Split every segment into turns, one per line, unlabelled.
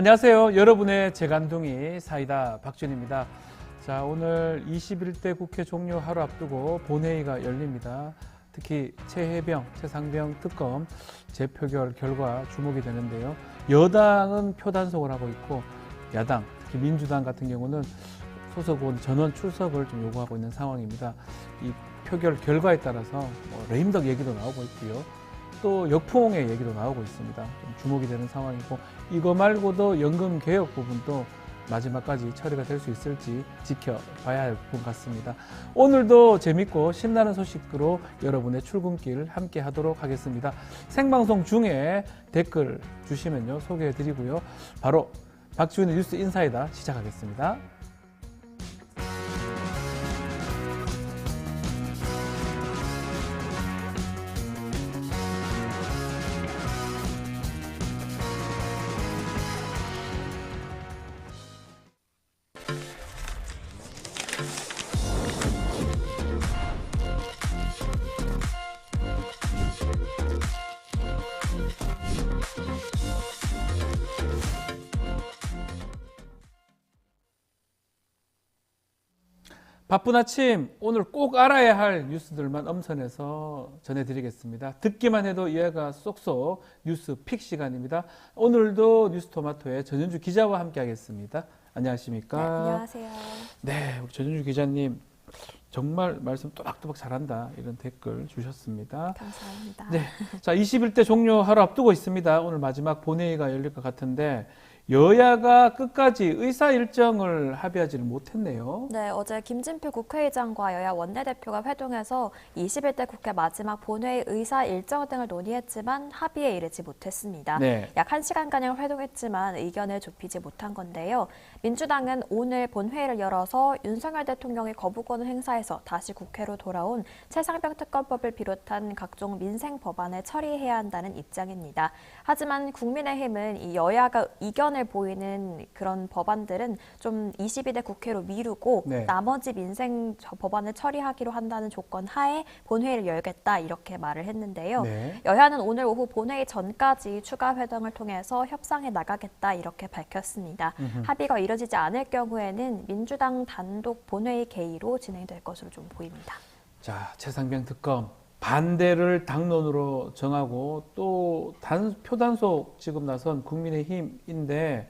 안녕하세요. 여러분의 재간둥이 사이다 박준입니다. 자, 오늘 21대 국회 종료 하루 앞두고 본회의가 열립니다. 특히 최혜병, 최상병 특검 재표결 결과 주목이 되는데요. 여당은 표단속을 하고 있고 야당, 특히 민주당 같은 경우는 소속 의원 전원 출석을 좀 요구하고 있는 상황입니다. 이 표결 결과에 따라서 레임덕 얘기도 나오고 있고요. 또 역풍의 얘기도 나오고 있습니다. 좀 주목이 되는 상황이고 이거 말고도 연금 개혁 부분도 마지막까지 처리가 될 수 있을지 지켜봐야 할 부분 같습니다. 오늘도 재밌고 신나는 소식으로 여러분의 출근길 함께 하도록 하겠습니다. 생방송 중에 댓글 주시면요 소개해드리고요. 바로 박지훈의 뉴스 인사이다 시작하겠습니다. 바쁜 아침 오늘 꼭 알아야 할 뉴스들만 엄선해서 전해드리겠습니다. 듣기만 해도 이해가 쏙쏙 뉴스 픽 시간입니다. 오늘도 뉴스토마토의 전현주 기자와 함께 하겠습니다. 안녕하십니까?
네, 안녕하세요.
네, 우리 전현주 기자님 정말 말씀 또박또박 잘한다 이런 댓글 주셨습니다.
감사합니다.
네, 자 21대 종료 하루 앞두고 있습니다. 오늘 마지막 본회의가 열릴 것 같은데 여야가 끝까지 의사 일정을 합의하지를 못했네요.
네, 어제 김진표 국회의장과 여야 원내대표가 회동해서 21대 국회 마지막 본회의 의사 일정 등을 논의했지만 합의에 이르지 못했습니다.
네.
약 1시간가량 회동했지만 의견을 좁히지 못한 건데요. 민주당은 오늘 본회의를 열어서 윤석열 대통령의 거부권을 행사해서 다시 국회로 돌아온 최상병 특검법을 비롯한 각종 민생 법안을 처리해야 한다는 입장입니다. 하지만 국민의힘은 이 여야가 이견을 보이는 그런 법안들은 좀 22대 국회로 미루고
네.
나머지 민생 법안을 처리하기로 한다는 조건 하에 본회의를 열겠다 이렇게 말을 했는데요.
네.
여야는 오늘 오후 본회의 전까지 추가 회동을 통해서 협상해 나가겠다 이렇게 밝혔습니다. 합의가 이뤄지지 않을 경우에는 민주당 단독 본회의 개의로 진행될 것으로 좀 보입니다.
자, 최상병 특검 반대를 당론으로 정하고 또 표단속 지금 나선 국민의힘인데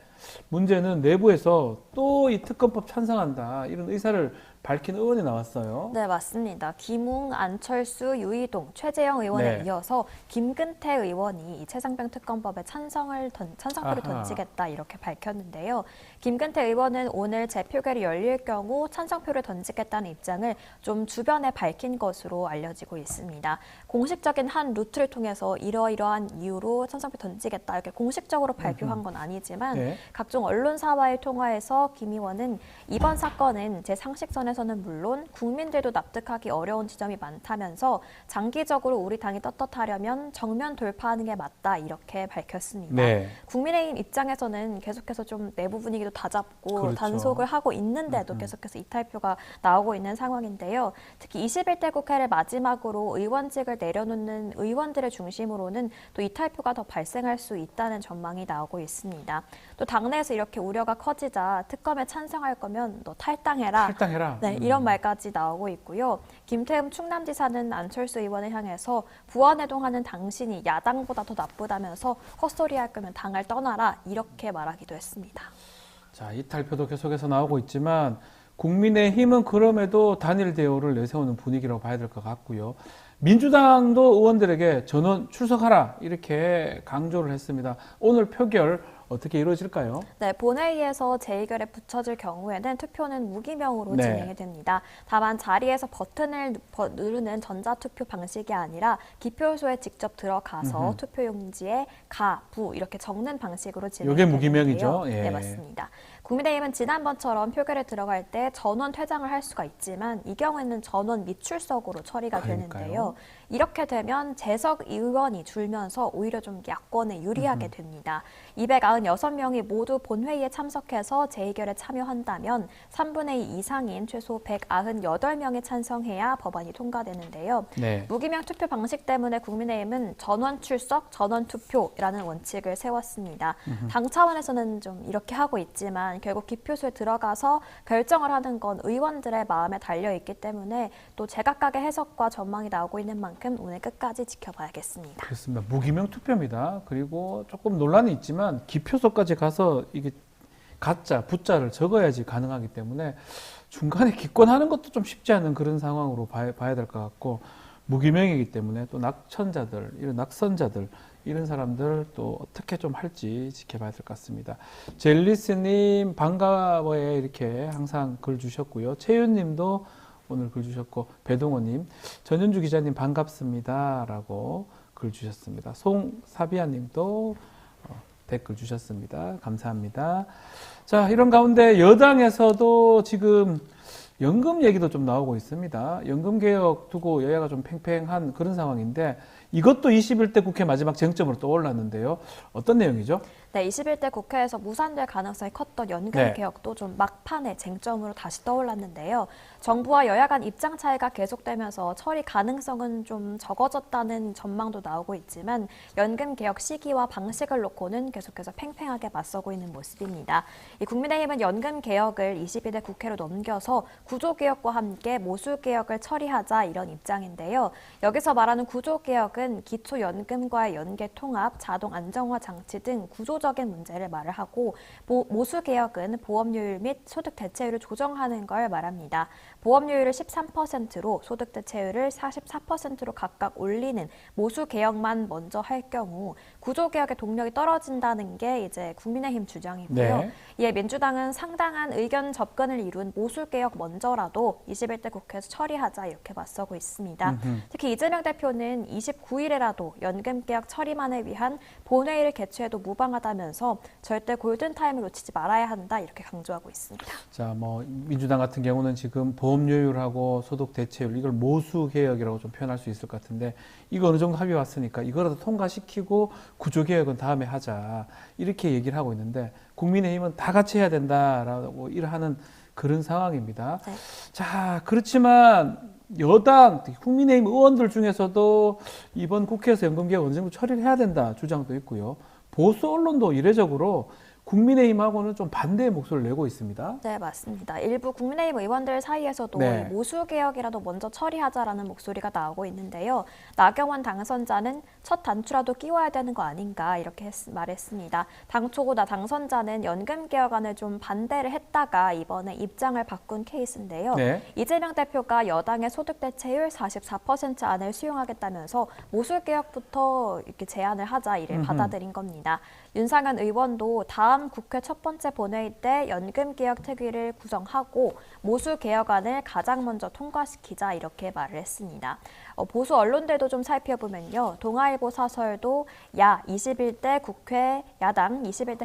문제는 내부에서 또 이 특검법 찬성한다 이런 의사를 밝힌 의원이 나왔어요.
네, 맞습니다. 김웅, 안철수, 유이동, 최재형 의원에
네.
이어서 김근태 의원이 이 최상병 특검법에 찬성표를
아하.
던지겠다 이렇게 밝혔는데요. 김근태 의원은 오늘 재표결이 열릴 경우 찬성표를 던지겠다는 입장을 좀 주변에 밝힌 것으로 알려지고 있습니다. 공식적인 한 루트를 통해서 이러이러한 이유로 찬성표 던지겠다 이렇게 공식적으로 발표한 건 아니지만
네.
각종 언론사와의 통화에서 김 의원은 이번 사건은 제 상식선에서는 물론 국민들도 납득하기 어려운 지점이 많다면서 장기적으로 우리 당이 떳떳하려면 정면 돌파하는 게 맞다 이렇게 밝혔습니다.
네.
국민의힘 입장에서는 계속해서 좀 내부 분위기도 다잡고
그렇죠.
단속을 하고 있는데도 계속해서 이탈표가 나오고 있는 상황인데요. 특히 21대 국회를 마지막으로 의원직을 내려놓는 의원들을 중심으로는 또 이탈표가 더 발생할 수 있다는 전망이 나오고 있습니다. 또 당내에서 이렇게 우려가 커지자 특검에 찬성할 거면 너 탈당해라.
탈당해라.
네, 이런 말까지 나오고 있고요. 김태흠 충남지사는 안철수 의원을 향해서 부안해동하는 당신이 야당보다 더 나쁘다면서 헛소리할 거면 당을 떠나라 이렇게 말하기도 했습니다.
자, 이탈표도 계속해서 나오고 있지만 국민의힘은 그럼에도 단일 대우를 내세우는 분위기라고 봐야 될 것 같고요. 민주당도 의원들에게 전원 출석하라 이렇게 강조를 했습니다. 오늘 표결 어떻게 이루어질까요?
네, 본회의에서 재의결에 붙여질 경우에는 투표는 무기명으로
네.
진행이 됩니다. 다만 자리에서 버튼을 누르는 전자투표 방식이 아니라 기표소에 직접 들어가서 투표용지에 가, 부 이렇게 적는 방식으로 진행이
이게
되는데요.
무기명이죠? 예.
네, 맞습니다. 국민의힘은 지난번처럼 표결에 들어갈 때 전원 퇴장을 할 수가 있지만 이 경우에는 전원 미출석으로 처리가
그러니까요.
되는데요. 이렇게 되면 재석 의원이 줄면서 오히려 좀 야권에 유리하게 됩니다. 296명이 모두 본회의에 참석해서 재의결에 참여한다면 3분의 2 이상인 최소 198명이 찬성해야 법안이 통과되는데요.
네.
무기명 투표 방식 때문에 국민의힘은 전원 출석, 전원 투표라는 원칙을 세웠습니다. 당 차원에서는 좀 이렇게 하고 있지만 결국 기표소에 들어가서 결정을 하는 건 의원들의 마음에 달려 있기 때문에 또 제각각의 해석과 전망이 나오고 있는 만큼 오늘 끝까지 지켜봐야겠습니다.
그렇습니다. 무기명 투표입니다. 그리고 조금 논란이 있지만 기표소까지 가서 이게 가짜, 부짜를 적어야지 가능하기 때문에 중간에 기권하는 것도 좀 쉽지 않은 그런 상황으로 봐야 될 것 같고, 무기명이기 때문에 또 낙천자들, 이런 낙선자들, 이런 사람들 또 어떻게 좀 할지 지켜봐야 될 것 같습니다. 젤리스님 반가워요 이렇게 항상 글 주셨고요. 채윤님도 오늘 글 주셨고, 배동호님, 전현주 기자님 반갑습니다 라고 글 주셨습니다. 송사비아님도 댓글 주셨습니다. 감사합니다. 자, 이런 가운데 여당에서도 지금 연금 얘기도 좀 나오고 있습니다. 연금 개혁 두고 여야가 좀 팽팽한 그런 상황인데, 이것도 21대 국회 마지막 쟁점으로 떠올랐는데요. 어떤 내용이죠?
네, 21대 국회에서 무산될 가능성이 컸던 연금
네.
개혁도 좀 막판에 쟁점으로 다시 떠올랐는데요. 정부와 여야 간 입장 차이가 계속되면서 처리 가능성은 좀 적어졌다는 전망도 나오고 있지만 연금 개혁 시기와 방식을 놓고는 계속해서 팽팽하게 맞서고 있는 모습입니다. 이 국민의힘은 연금 개혁을 22대 국회로 넘겨서 구조 개혁과 함께 모수 개혁을 처리하자 이런 입장인데요. 여기서 말하는 구조 개혁은 기초연금과의 연계 통합, 자동 안정화 장치 등 구조적인 문제를 말을 하고, 모수 개혁은 보험료율 및 소득 대체율을 조정하는 걸 말합니다. 보험료율을 13%로 소득 대체율을 44%로 각각 올리는 모수 개혁만 먼저 할 경우 구조 개혁의 동력이 떨어진다는 게 이제 국민의힘 주장이고요.
네.
이에 민주당은 상당한 의견 접근을 이룬 모수 개혁 먼저라도 21대 국회에서 처리하자 이렇게 맞서고 있습니다. 특히 이재명 대표는 29일에라도 연금 개혁 처리만을 위한 본회의를 개최해도 무방하다면서 절대 골든타임을 놓치지 말아야 한다 이렇게 강조하고 있습니다.
자, 뭐 민주당 같은 경우는 지금 보험료율하고 소득 대체율, 이걸 모수 개혁이라고 좀 표현할 수 있을 것 같은데, 이거 어느 정도 합의 왔으니까 이거라도 통과시키고 구조 개혁은 다음에 하자 이렇게 얘기를 하고 있는데, 국민의힘은 다 같이 해야 된다라고 일하는 그런 상황입니다.
네.
자, 그렇지만 여당, 국민의힘 의원들 중에서도 이번 국회에서 연금개혁 어느 정도 처리를 해야 된다 주장도 있고요. 보수 언론도 이례적으로 국민의힘하고는 좀 반대의 목소리를 내고 있습니다.
네, 맞습니다. 일부 국민의힘 의원들 사이에서도
네.
모수 개혁이라도 먼저 처리하자라는 목소리가 나오고 있는데요. 나경원 당선자는 첫 단추라도 끼워야 되는 거 아닌가 이렇게 말했습니다. 당초 당선자는 연금 개혁안을 좀 반대를 했다가 이번에 입장을 바꾼 케이스인데요.
네.
이재명 대표가 여당의 소득 대체율 44% 안을 수용하겠다면서 모수 개혁부터 이렇게 제안을 하자 이를 받아들인 겁니다. 윤상현 의원도 다음 국회 첫 번째 본회의 때 연금개혁 특위를 구성하고 모수 개혁안을 가장 먼저 통과시키자 이렇게 말을 했습니다. 보수 언론들도 좀 살펴보면요. 동아일보 사설도 야당 21대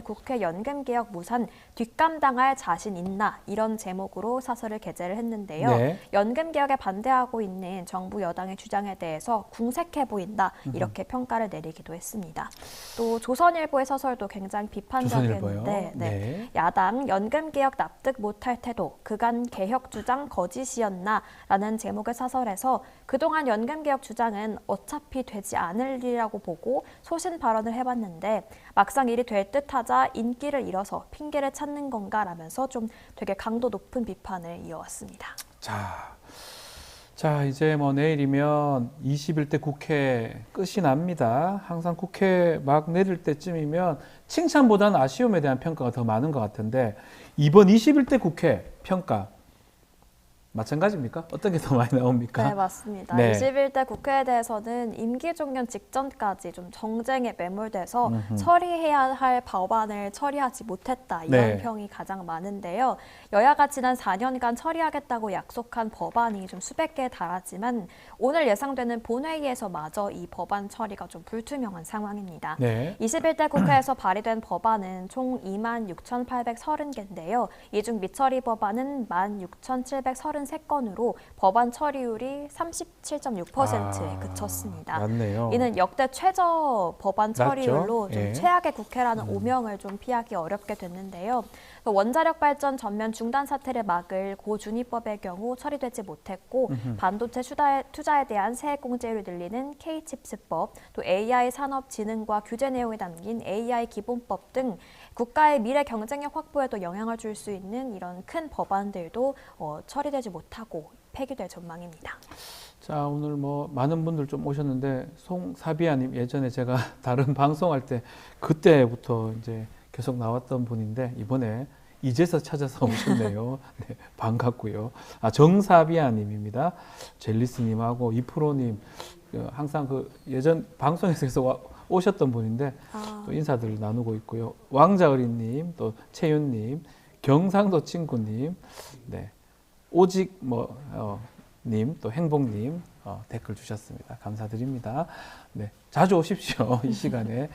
국회 연금개혁 무산 뒷감당할 자신 있나 이런 제목으로 사설을 게재를 했는데요.
네.
연금개혁에 반대하고 있는 정부 여당의 주장에 대해서 궁색해 보인다 이렇게 평가를 내리기도 했습니다. 또 조선일보의 사설도 굉장히 비판적이었는데
조선일보요? 네.
야당 연금개혁 납득 못할 태도, 그간 개혁 주장 거짓이었나라는 제목의 사설에서 그동안 연금개혁 주장은 어차피 되지 않을 일이라고 보고 소신 발언을 해봤는데 막상 일이 될 듯하자 인기를 잃어서 핑계를 찾는 건가라면서 좀 되게 강도 높은 비판을 이어왔습니다.
자, 이제 뭐 내일이면 21대 국회 끝이 납니다. 항상 국회 막 내릴 때쯤이면 칭찬보다는 아쉬움에 대한 평가가 더 많은 것 같은데, 이번 21대 국회 평가 마찬가지입니까? 어떤 게 더 많이 나옵니까?
네, 맞습니다.
네.
21대 국회에 대해서는 임기 종료 직전까지 좀 정쟁에 매몰돼서 처리해야 할 법안을 처리하지 못했다. 이런
네.
평이 가장 많은데요. 여야가 지난 4년간 처리하겠다고 약속한 법안이 좀 수백 개에 달하지만 오늘 예상되는 본회의에서 마저 이 법안 처리가 좀 불투명한 상황입니다.
네.
21대 국회에서 발의된 법안은 총 26,830개인데요. 이 중 미처리 법안은 16,733 33건으로 법안 처리율이 37.6%에 그쳤습니다.
맞네요.
이는 역대 최저 법안 처리율로 좀
예.
최악의 국회라는 오명을 좀 피하기 어렵게 됐는데요. 원자력 발전 전면 중단 사태를 막을 고준위법의 경우 처리되지 못했고 반도체 투자에 대한 세액공제율을 늘리는 K-칩스법, 또 AI 산업진흥과 규제 내용이 담긴 AI 기본법 등 국가의 미래 경쟁력 확보에도 영향을 줄 수 있는 이런 큰 법안들도 처리되지 못하고 폐기될 전망입니다.
자, 오늘 뭐 많은 분들 좀 오셨는데 송사비아님 예전에 제가 다른 방송할 때 그때부터 이제 계속 나왔던 분인데 이번에 이제서 찾아서 오셨네요. 네, 반갑고요. 정사비아님입니다. 젤리스님하고 이프로님 항상 그 예전 방송에서 계속 오셨던 분인데 또 인사들 나누고 있고요. 왕자어린님, 또 채윤님, 경상도 친구님, 네, 오직 님, 또 행복님 댓글 주셨습니다. 감사드립니다. 네, 자주 오십시오. 이 시간에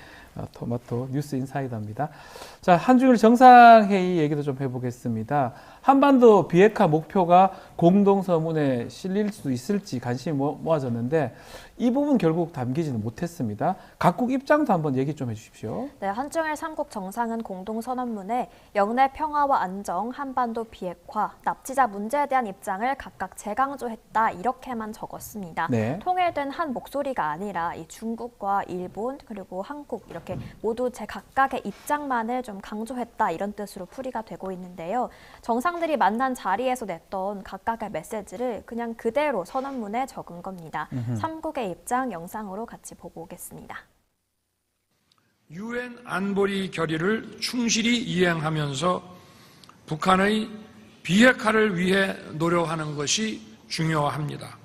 토마토 뉴스 인사이더입니다. 자, 한중일 정상회의 얘기도 좀 해보겠습니다. 한반도 비핵화 목표가 공동서문에 실릴 수 있을지 관심이 모아졌는데 이 부분 결국 담기지는 못했습니다. 각국 입장도 한번 얘기 좀 해주십시오.
네, 한중일 3국 정상은 공동선언문에 영내 평화와 안정, 한반도 비핵화, 납치자 문제에 대한 입장을 각각 재강조했다 이렇게만 적었습니다.
네.
통일된 한 목소리가 아니라 이 중국과 일본 그리고 한국 이렇게 모두 제각각의 입장만을 좀 강조했다 이런 뜻으로 풀이가 되고 있는데요. 정상들이 만난 자리에서 냈던 각각의 메시지를 그냥 그대로 선언문에 적은 겁니다. 3국의 입장 영상으로 같이 보고 오겠습니다.
유엔 안보리 결의를 충실히 이행하면서 북한의 비핵화를 위해 노력하는 것이 중요합니다.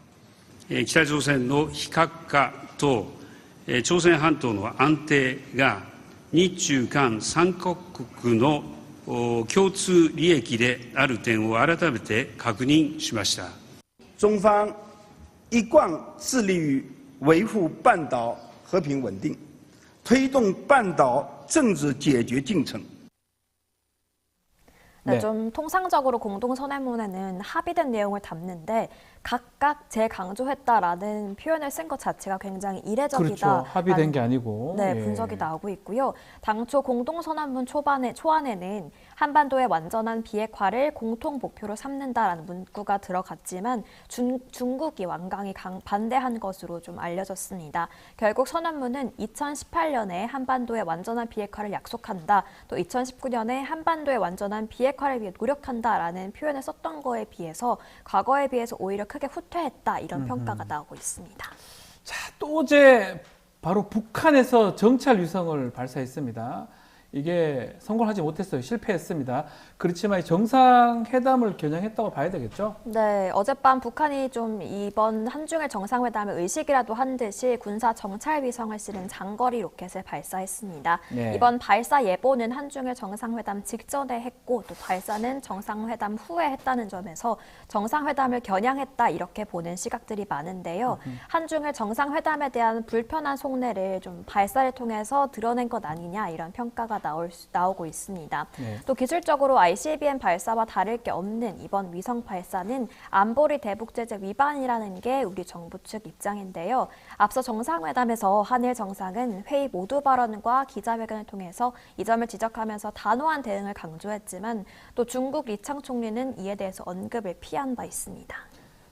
北朝鮮の非核化と朝鮮半島の安定が日中韓3カ国の共通利益である点を改めて確認しました。
中方一贯致力于维护半岛和平稳定，推动半岛政治解决进程。
네, 좀 통상적으로 공동선언문에는 합의된 내용을 담는데 각각 재강조했다라는 표현을 쓴 것 자체가 굉장히 이례적이다.
그렇죠. 합의된 게 아니고.
네,
예.
분석이 나오고 있고요. 당초 공동선언문 초안에는 한반도의 완전한 비핵화를 공통 목표로 삼는다라는 문구가 들어갔지만 중국이 완강히 반대한 것으로 좀 알려졌습니다. 결국 선언문은 2018년에 한반도의 완전한 비핵화를 약속한다. 또 2019년에 한반도의 완전한 비핵화를 위해 노력한다라는 표현을 썼던 거에 비해서 과거에 비해서 오히려 크게 후퇴했다 이런 평가가 나오고 있습니다.
자, 또 어제 바로 북한에서 정찰 위성을 발사했습니다. 이게 성공하지 못했어요. 실패했습니다. 그렇지만 정상회담을 겨냥했다고 봐야 되겠죠?
네, 어젯밤 북한이 좀 이번 한중일 정상회담을 의식이라도 한 듯이 군사 정찰 위성을 실은 장거리 로켓을 발사했습니다.
네.
이번 발사 예보는 한중일 정상회담 직전에 했고 또 발사는 정상회담 후에 했다는 점에서 정상회담을 겨냥했다 이렇게 보는 시각들이 많은데요. 한중일 정상회담에 대한 불편한 속내를 좀 발사를 통해서 드러낸 것 아니냐 이런 평가가 나오고 있습니다.
네.
또 기술적으로 ICBM 발사와 다를 게 없는 이번 위성 발사는 안보리 대북 제재 위반이라는 게 우리 정부 측 입장인데요. 앞서 정상회담에서 한일 정상은 회의 모두 발언과 기자회견을 통해서 이 점을 지적하면서 단호한 대응을 강조했지만 또 중국 리창 총리는 이에 대해서 언급을 피한 바 있습니다.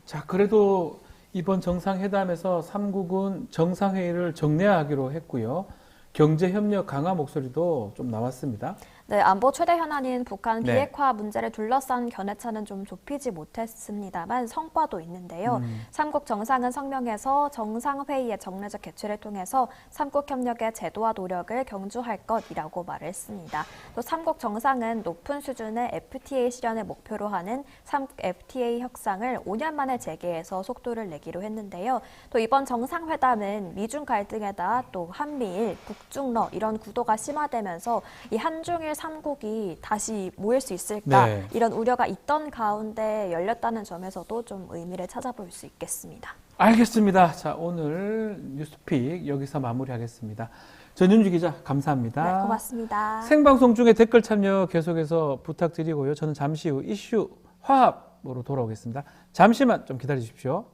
자, 그래도 이번 정상회담에서 3국은 정상회의를 정례하기로 했고요. 경제협력 강화 목소리도 좀 나왔습니다.
네, 안보 최대 현안인 북한
네.
비핵화 문제를 둘러싼 견해차는 좀 좁히지 못했습니다만 성과도 있는데요. 삼국 정상은 성명에서 정상회의의 정례적 개최를 통해서 삼국 협력의 제도와 노력을 경주할 것이라고 말을 했습니다. 또 삼국 정상은 높은 수준의 FTA 실현을 목표로 하는 삼국 FTA 협상을 5년 만에 재개해서 속도를 내기로 했는데요. 또 이번 정상회담은 미중 갈등에다 또 한미일, 북중러 이런 구도가 심화되면서 이 한중일 3국이 다시 모일 수 있을까
네.
이런 우려가 있던 가운데 열렸다는 점에서도 좀 의미를 찾아볼 수 있겠습니다.
알겠습니다. 자, 오늘 뉴스픽 여기서 마무리하겠습니다. 전윤주 기자 감사합니다.
네, 고맙습니다.
생방송 중에 댓글 참여 계속해서 부탁드리고요. 저는 잠시 후 이슈 화합 3부로 돌아오겠습니다. 잠시만 좀 기다려 주십시오.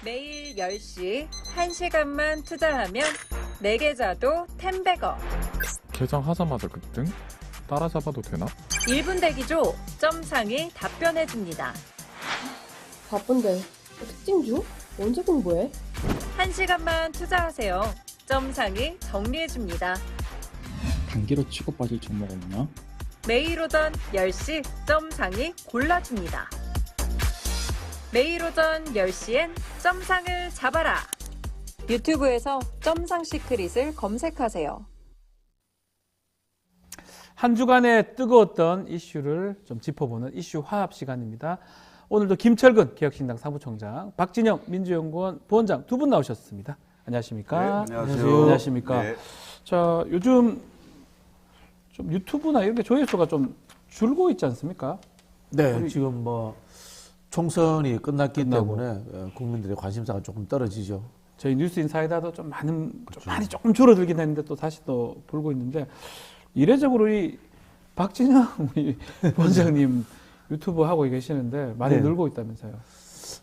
매일 10시 1시간만 투자하면 내 계좌도 10배거.
개장하자마자 급등? 따라잡아도 되나?
1분 대기조 점상이 답변해줍니다.
바쁜데 특징 중? 언제 공부해?
1시간만 투자하세요. 점상이 정리해줍니다.
단기로 치고 빠질 종목 없나?
매일 오전 10시 점상이 골라줍니다. 매일 오전 10시엔 점상을 잡아라. 유튜브에서 점상 시크릿을 검색하세요.
한 주간의 뜨거웠던 이슈를 좀 짚어보는 이슈 화합 시간입니다. 오늘도 김철근 기억신당 사무총장, 박진영 민주연구원 부원장 두 분 나오셨습니다. 안녕하십니까?
네, 안녕하세요.
안녕하십니까?
네.
자, 요즘 좀 유튜브나 이런 게 조회수가 좀 줄고 있지 않습니까?
네, 지금 뭐 총선이 끝났기
끝나고.
때문에 국민들의 관심사가 조금 떨어지죠.
저희 뉴스인사이다도 좀 많이 조금 줄어들긴 했는데 또 다시 또 불고 있는데 이례적으로 이 박진영 우리 원장님 유튜브 하고 계시는데 많이
네.
늘고 있다면서요?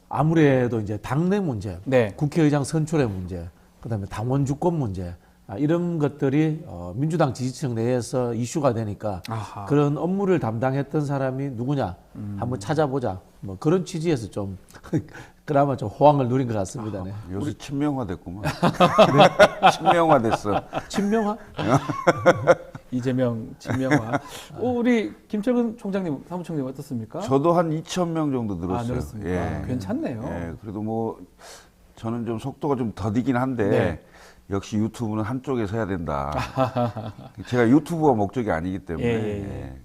아무래도 이제 당내 문제,
네.
국회의장 선출의 문제, 그다음에 당원 주권 문제 이런 것들이 민주당 지지층 내에서 이슈가 되니까
아하.
그런 업무를 담당했던 사람이 누구냐 한번 찾아보자. 뭐 그런 취지에서 좀 그나마 좀 호황을 누린 것 같습니다. 네.
요새 친명화됐구만. 네? 친명화됐어.
친명화?
이재명, 진명화. 우리 김철근 총장님, 사무총장님 어떻습니까?
저도 한 2,000명 정도 늘었어요.
늘었습니까? 괜찮네요.
예, 그래도 뭐 저는 좀 속도가 좀 더디긴 한데
네.
역시 유튜브는 한쪽에 서야 된다. 제가 유튜브가 목적이 아니기 때문에
예.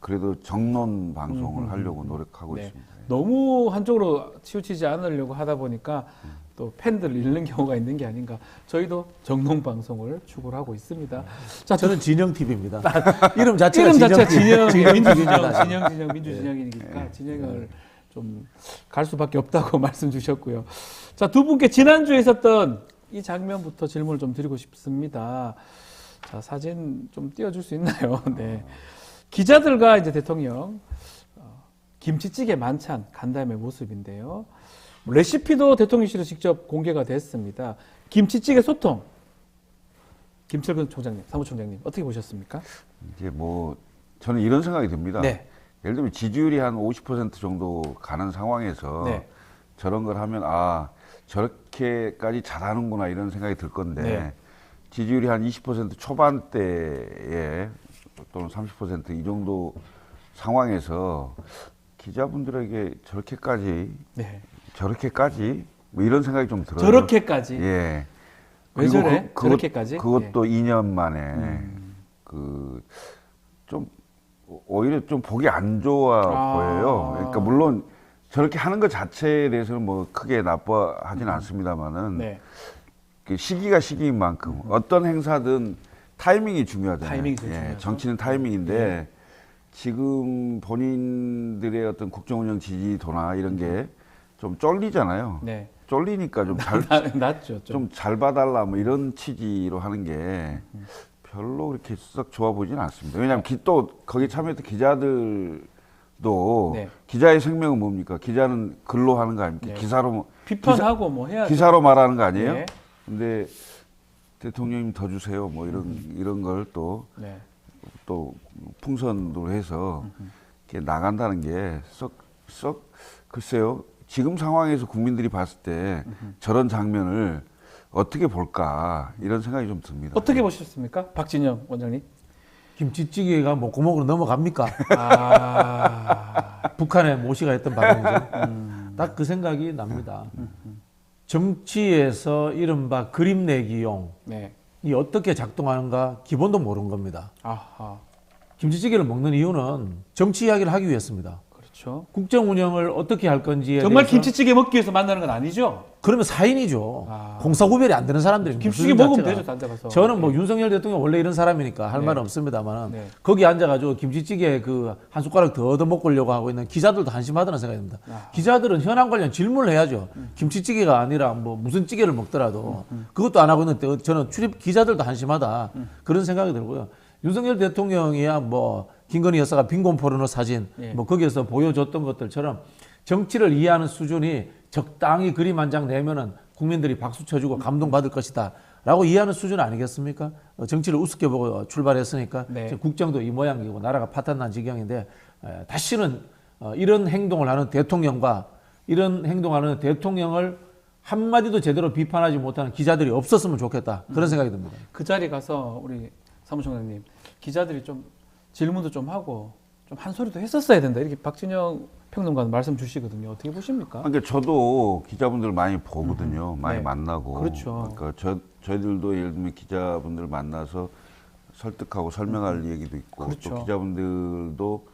그래도 정론 방송을 하려고 노력하고
네.
있습니다.
너무 한쪽으로 치우치지 않으려고 하다 보니까 또 팬들을 잃는 경우가 있는 게 아닌가. 저희도 정론 방송을 추구를 하고 있습니다.
자, 저는 진영 TV입니다. 이름 자체가
이름 자체가
진영
진영,
TV입니다.
진영, 민주진영이니까 진영을 좀 갈 수밖에 없다고 말씀 주셨고요. 자, 두 분께 지난주에 있었던 이 장면부터 질문을 좀 드리고 싶습니다. 자, 사진 좀 띄워줄 수 있나요? 네. 기자들과 이제 대통령 김치찌개 만찬 간담회 모습인데요. 레시피도 대통령실에 직접 공개가 됐습니다. 김치찌개 소통. 김철근 총장님, 사무총장님 어떻게 보셨습니까?
이제 뭐 저는 이런 생각이 듭니다.
네.
예를 들면 지지율이 한 50% 정도 가는 상황에서
네.
저런 걸 하면 아 저렇게까지 잘하는구나 이런 생각이 들 건데
네.
지지율이 한 20% 초반대에 또는 30% 이 정도 상황에서 기자분들에게 저렇게까지 뭐 이런 생각이 좀 들어요.
저렇게까지?
예.
왜 저래? 저렇게까지?
그것도 2년 만에 좀 오히려 좀 보기 안 좋아 보여요. 그러니까 물론 저렇게 하는 것 자체에 대해서는 뭐 크게 나빠하지는 않습니다만은
네.
시기가 시기인 만큼 어떤 행사든 타이밍이 중요하잖아요.
타이밍이 중요하죠.
예, 정치는 타이밍인데 지금 본인들의 어떤 국정운영 지지도나 이런 게 좀 쫄리잖아요.
네.
쫄리니까
낫죠.
좀 잘 봐달라 뭐 이런 취지로 하는 게 별로 그렇게 썩 좋아 보지는 않습니다. 왜냐하면 또 거기에 참여했던 기자들도
네.
기자의 생명은 뭡니까? 기자는 글로 하는 거 아닙니까?
네.
기사로
비판하고 뭐 해야죠.
기사로 말하는 거 아니에요?
네.
근데 대통령님 더 주세요. 뭐 이런 걸 또
네.
풍선으로 해서 이렇게 나간다는 게 썩 글쎄요. 지금 상황에서 국민들이 봤을 때 저런 장면을 어떻게 볼까 이런 생각이 좀 듭니다.
어떻게 보셨습니까? 박진영 원장님.
김치찌개가 목구멍으로 넘어갑니까?
아.
북한의 모시가 했던 발언이죠. 딱 그 생각이 납니다. 정치에서 이른바 그림 내기용
네.
이 어떻게 작동하는가 기본도 모르는 겁니다.
아하.
김치찌개를 먹는 이유는 정치 이야기를 하기 위해서입니다.
그렇죠.
국정 운영을 어떻게 할 건지에
정말
대해서
김치찌개 먹기 위해서 만나는 건 아니죠?
그러면 사인이죠.
아.
공사 구별이 안 되는 사람들입니다.
김치찌개 먹으면 되죠, 딴 데 가서.
저는 뭐 윤석열 대통령 원래 이런 사람이니까 할
네.
말은 없습니다만
네.
거기 앉아가지고 김치찌개 그 한 숟가락 더 얻어 먹으려고 하고 있는 기자들도 한심하다는 생각이 듭니다.
아하.
기자들은 현안 관련 질문을 해야죠. 김치찌개가 아니라 뭐 무슨 찌개를 먹더라도 그것도 안 하고 있는데 저는 출입 기자들도 한심하다 그런 생각이 들고요. 윤석열 대통령이야 뭐 김건희 여사가 빈곤 포르노 사진
예.
뭐 거기에서 보여줬던 것들처럼 정치를 이해하는 수준이 적당히 그림 한 장 내면은 국민들이 박수 쳐주고 감동받을 것이다 라고 이해하는 수준 아니겠습니까? 정치를 우습게 보고 출발했으니까
네.
지금 국정도 이 모양이고 나라가 파탄난 지경인데 다시는 이런 행동을 하는 대통령과 이런 행동하는 대통령을 한마디도 제대로 비판하지 못하는 기자들이 없었으면 좋겠다 그런 생각이 듭니다.
그 자리 가서 우리 사무총장님 기자들이 좀 질문도 좀 하고 좀 한 소리도 했었어야 된다 이렇게 박진영 평론가는 말씀 주시거든요. 어떻게 보십니까?
그러니까 저도 기자분들 많이 보거든요. 많이
네.
만나고.
그렇죠.
그러니까 저희들도 예를 들면 기자분들 만나서 설득하고 설명할 얘기도 있고
그렇죠.
또 기자분들도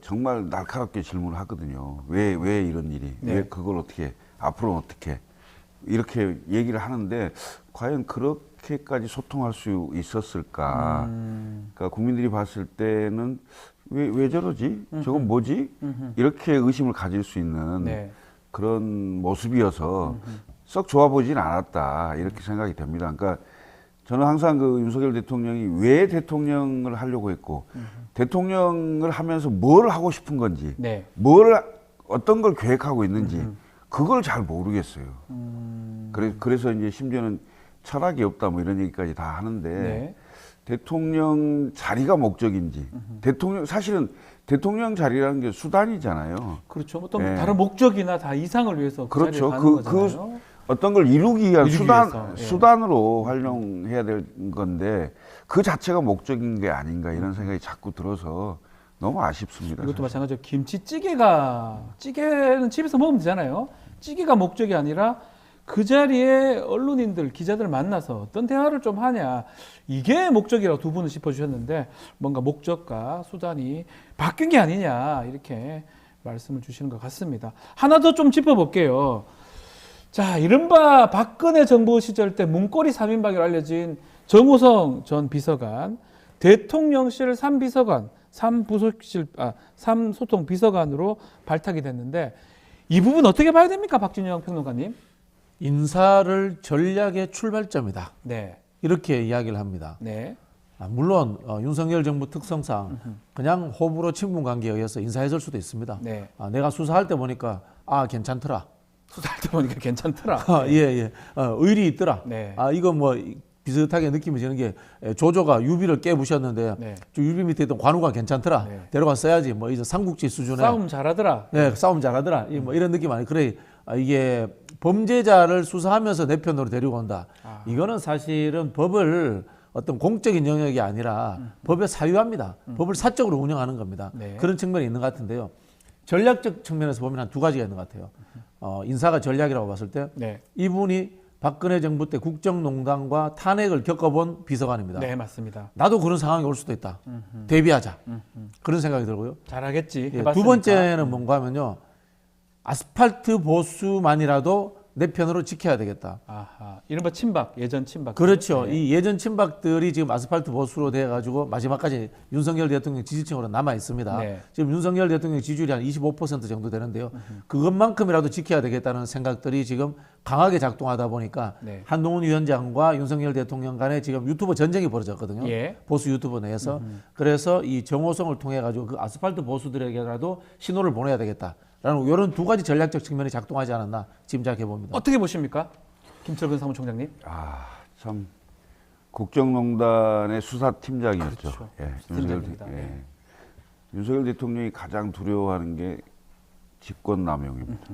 정말 날카롭게 질문을 하거든요. 왜 이런 일이?
네.
왜 그걸 어떻게 앞으로는 어떻게 이렇게 얘기를 하는데 과연 그렇게까지 소통할 수 있었을까? 그러니까 국민들이 봤을 때는 왜 저러지? 저건 뭐지? 이렇게 의심을 가질 수 있는
네.
그런 모습이어서 썩 좋아 보진 않았다 이렇게 생각이 됩니다. 그러니까 저는 항상 그 윤석열 대통령이 왜 대통령을 하려고 했고 대통령을 하면서 뭘 하고 싶은 건지
네.
어떤 걸 계획하고 있는지 그걸 잘 모르겠어요. 그래서 이제 심지어는 철학이 없다 뭐 이런 얘기까지 다 하는데
네.
대통령 자리가 목적인지 사실은 대통령 자리라는 게 수단이잖아요.
그렇죠. 어떤
네.
다른 목적이나 다 이상을 위해서 그
그렇죠.
자리에 가는 거잖아요.
어떤 걸 이루기 위한
위해서, 예.
수단으로 활용해야 될 건데 그 자체가 목적인 게 아닌가 이런 생각이 자꾸 들어서 너무 아쉽습니다.
이것도
사실.
마찬가지로 찌개는 집에서 먹으면 되잖아요. 찌개가 목적이 아니라 그 자리에 언론인들, 기자들 만나서 어떤 대화를 좀 하냐. 이게 목적이라고 두 분은 짚어주셨는데 뭔가 목적과 수단이 바뀐 게 아니냐 이렇게 말씀을 주시는 것 같습니다. 하나 더 좀 짚어볼게요. 자, 이른바 박근혜 정부 시절 때 문고리 3인방으로 알려진 정호성 전 비서관, 대통령실 3비서관, 3소통 비서관으로 발탁이 됐는데 이 부분 어떻게 봐야 됩니까, 박진영 평론가님?
인사를 전략의 출발점이다.
네.
이렇게 이야기를 합니다.
네.
물론 윤석열 정부 특성상 그냥 호불호 친분 관계에 의해서 인사했을 수도 있습니다.
네.
내가 수사할 때 보니까 괜찮더라.
수사할 때 보니까 괜찮더라.
예. 의리 있더라.
네.
이거 뭐 비슷하게 느낌이 드는 게 조조가 유비를 깨부셨는데
네.
저 유비 밑에 있던 관우가 괜찮더라.
네.
데려가 써야지. 뭐 이제 삼국지 수준의
싸움 잘하더라.
네, 싸움 잘하더라. 뭐 이런 느낌 아니에요. 그래 이게 범죄자를 수사하면서 내 편으로 데리고 온다. 이거는 사실은 법을 어떤 공적인 영역이 아니라 법의 사유화입니다. 법을 사적으로 운영하는 겁니다.
네.
그런 측면이 있는 것 같은데요. 전략적 측면에서 보면 한 두 가지가 있는 것 같아요. 인사가 전략이라고 봤을 때
네.
이분이 박근혜 정부 때 국정농단과 탄핵을 겪어본 비서관입니다.
네, 맞습니다.
나도 그런 상황이 올 수도 있다. 대비하자. 그런 생각이 들고요.
잘하겠지.
예, 두 번째는 뭔가 하면요. 아스팔트 보수만이라도 내 편으로 지켜야 되겠다.
아하. 이른바 친박, 예전 친박.
그렇죠.
네.
이 예전 친박들이 지금 아스팔트 보수로 돼가지고 마지막까지 윤석열 대통령 지지층으로 남아 있습니다.
네.
지금 윤석열 대통령 지지율이 한 25% 정도 되는데요. 그것만큼이라도 지켜야 되겠다는 생각들이 지금 강하게 작동하다 보니까
네.
한동훈 위원장과 윤석열 대통령 간에 지금 유튜버 전쟁이 벌어졌거든요.
예.
보수 유튜버 내에서. 그래서 이 정호성을 통해 가지고 그 아스팔트 보수들에게라도 신호를 보내야 되겠다. 라는 이런 두 가지 전략적 측면이 작동하지 않았나 짐작해 봅니다.
어떻게 보십니까? 김철근 사무총장님.
참 국정농단의 수사팀장이었죠.
그렇죠.
예,
수사팀장입니다.
윤석열 대통령이 가장 두려워하는 게 직권남용입니다.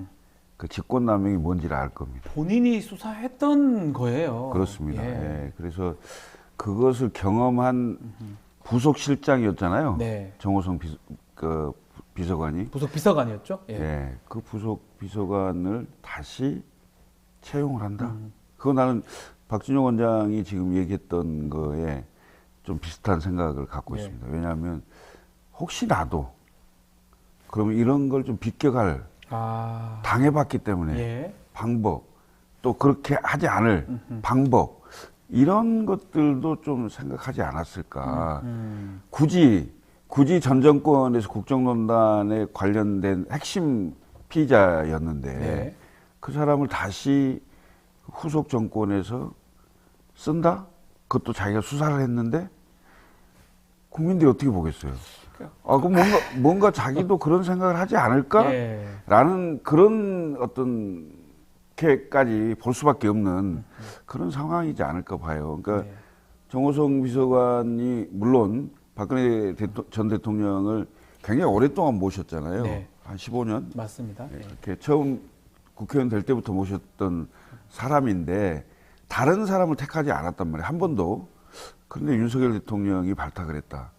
그 직권남용이 뭔지를 알 겁니다.
본인이 수사했던 거예요.
그렇습니다.
예.
예. 그래서 그것을 경험한 부속실장이었잖아요.
네.
정호성 비서관이.
부속 비서관이었죠. 예.
예. 그 부속 비서관을 다시 채용을 한다. 그거 나는 박진영 원장이 지금 얘기했던 거에 좀 비슷한 생각을 갖고
예.
있습니다. 왜냐하면 혹시라도 그러면 이런 걸 좀 비껴갈 당해봤기 때문에
예.
방법 또 그렇게 하지 않을 방법 이런 것들도 좀 생각하지 않았을까. 굳이 전 정권에서 국정농단에 관련된 핵심 피의자였는데
네.
그 사람을 다시 후속 정권에서 쓴다? 그것도 자기가 수사를 했는데 국민들이 어떻게 보겠어요? 그럼 뭔가 자기도 그런 생각을 하지 않을까?
예.
라는 그런 어떤 게까지 볼 수밖에 없는 그런 상황이지 않을까 봐요. 그러니까 정호성 비서관이 물론 박근혜 전 대통령을 굉장히 오랫동안 모셨잖아요.
네.
한 15년?
맞습니다.
이렇게 처음 국회의원 될 때부터 모셨던 사람인데 다른 사람을 택하지 않았단 말이에요. 한 번도. 그런데 윤석열 대통령이 발탁을 했다.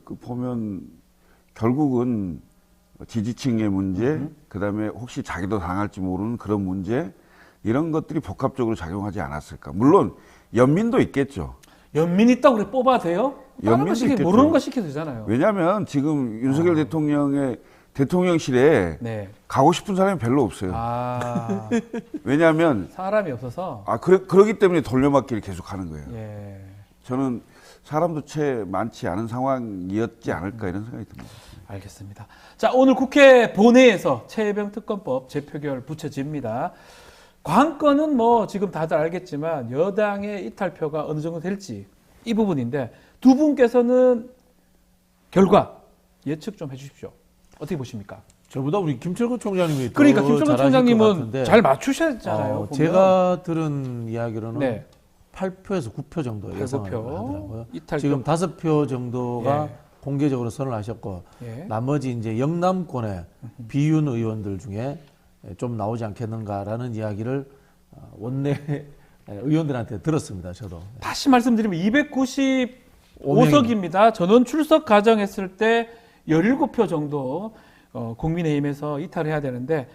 그 보면 결국은 지지층의 문제, 그다음에 혹시 자기도 당할지 모르는 그런 문제 이런 것들이 복합적으로 작용하지 않았을까. 물론 연민도 있겠죠.
연민 있다고 그래 뽑아도 돼요?
연민도 있겠죠.
모르는 거 시켜도 되잖아요.
왜냐하면 지금 윤석열 대통령의 대통령실에
네.
가고 싶은 사람이 별로 없어요. 왜냐하면
사람이 없어서.
그러기 때문에 돌려막기를 계속하는 거예요.
예.
저는 사람도 채 많지 않은 상황이었지 않을까 이런 생각이 듭니다.
알겠습니다. 자, 오늘 국회 본회의에서 최혜병 특검법 재표결 붙여집니다. 관건은 뭐 지금 다들 알겠지만 여당의 이탈표가 어느 정도 될지 이 부분인데 두 분께서는 결과 예측 좀 해주십시오. 어떻게 보십니까?
저보다 우리 김철구 총장님이
그러니까
더
김철구
잘
총장님은 잘 맞추셨잖아요.
제가 들은 이야기로는
네.
8표에서 9표 정도 예상을 하더라고요.
이탈표.
지금 5표 정도가
예.
공개적으로 선을 하셨고
예.
나머지 이제 영남권의 비윤 의원들 중에 좀 나오지 않겠는가라는 이야기를 원내 의원들한테 들었습니다. 저도.
다시 말씀드리면 295석입니다. 전원 출석 가정했을 때 17표 정도 국민의힘에서 이탈을 해야 되는데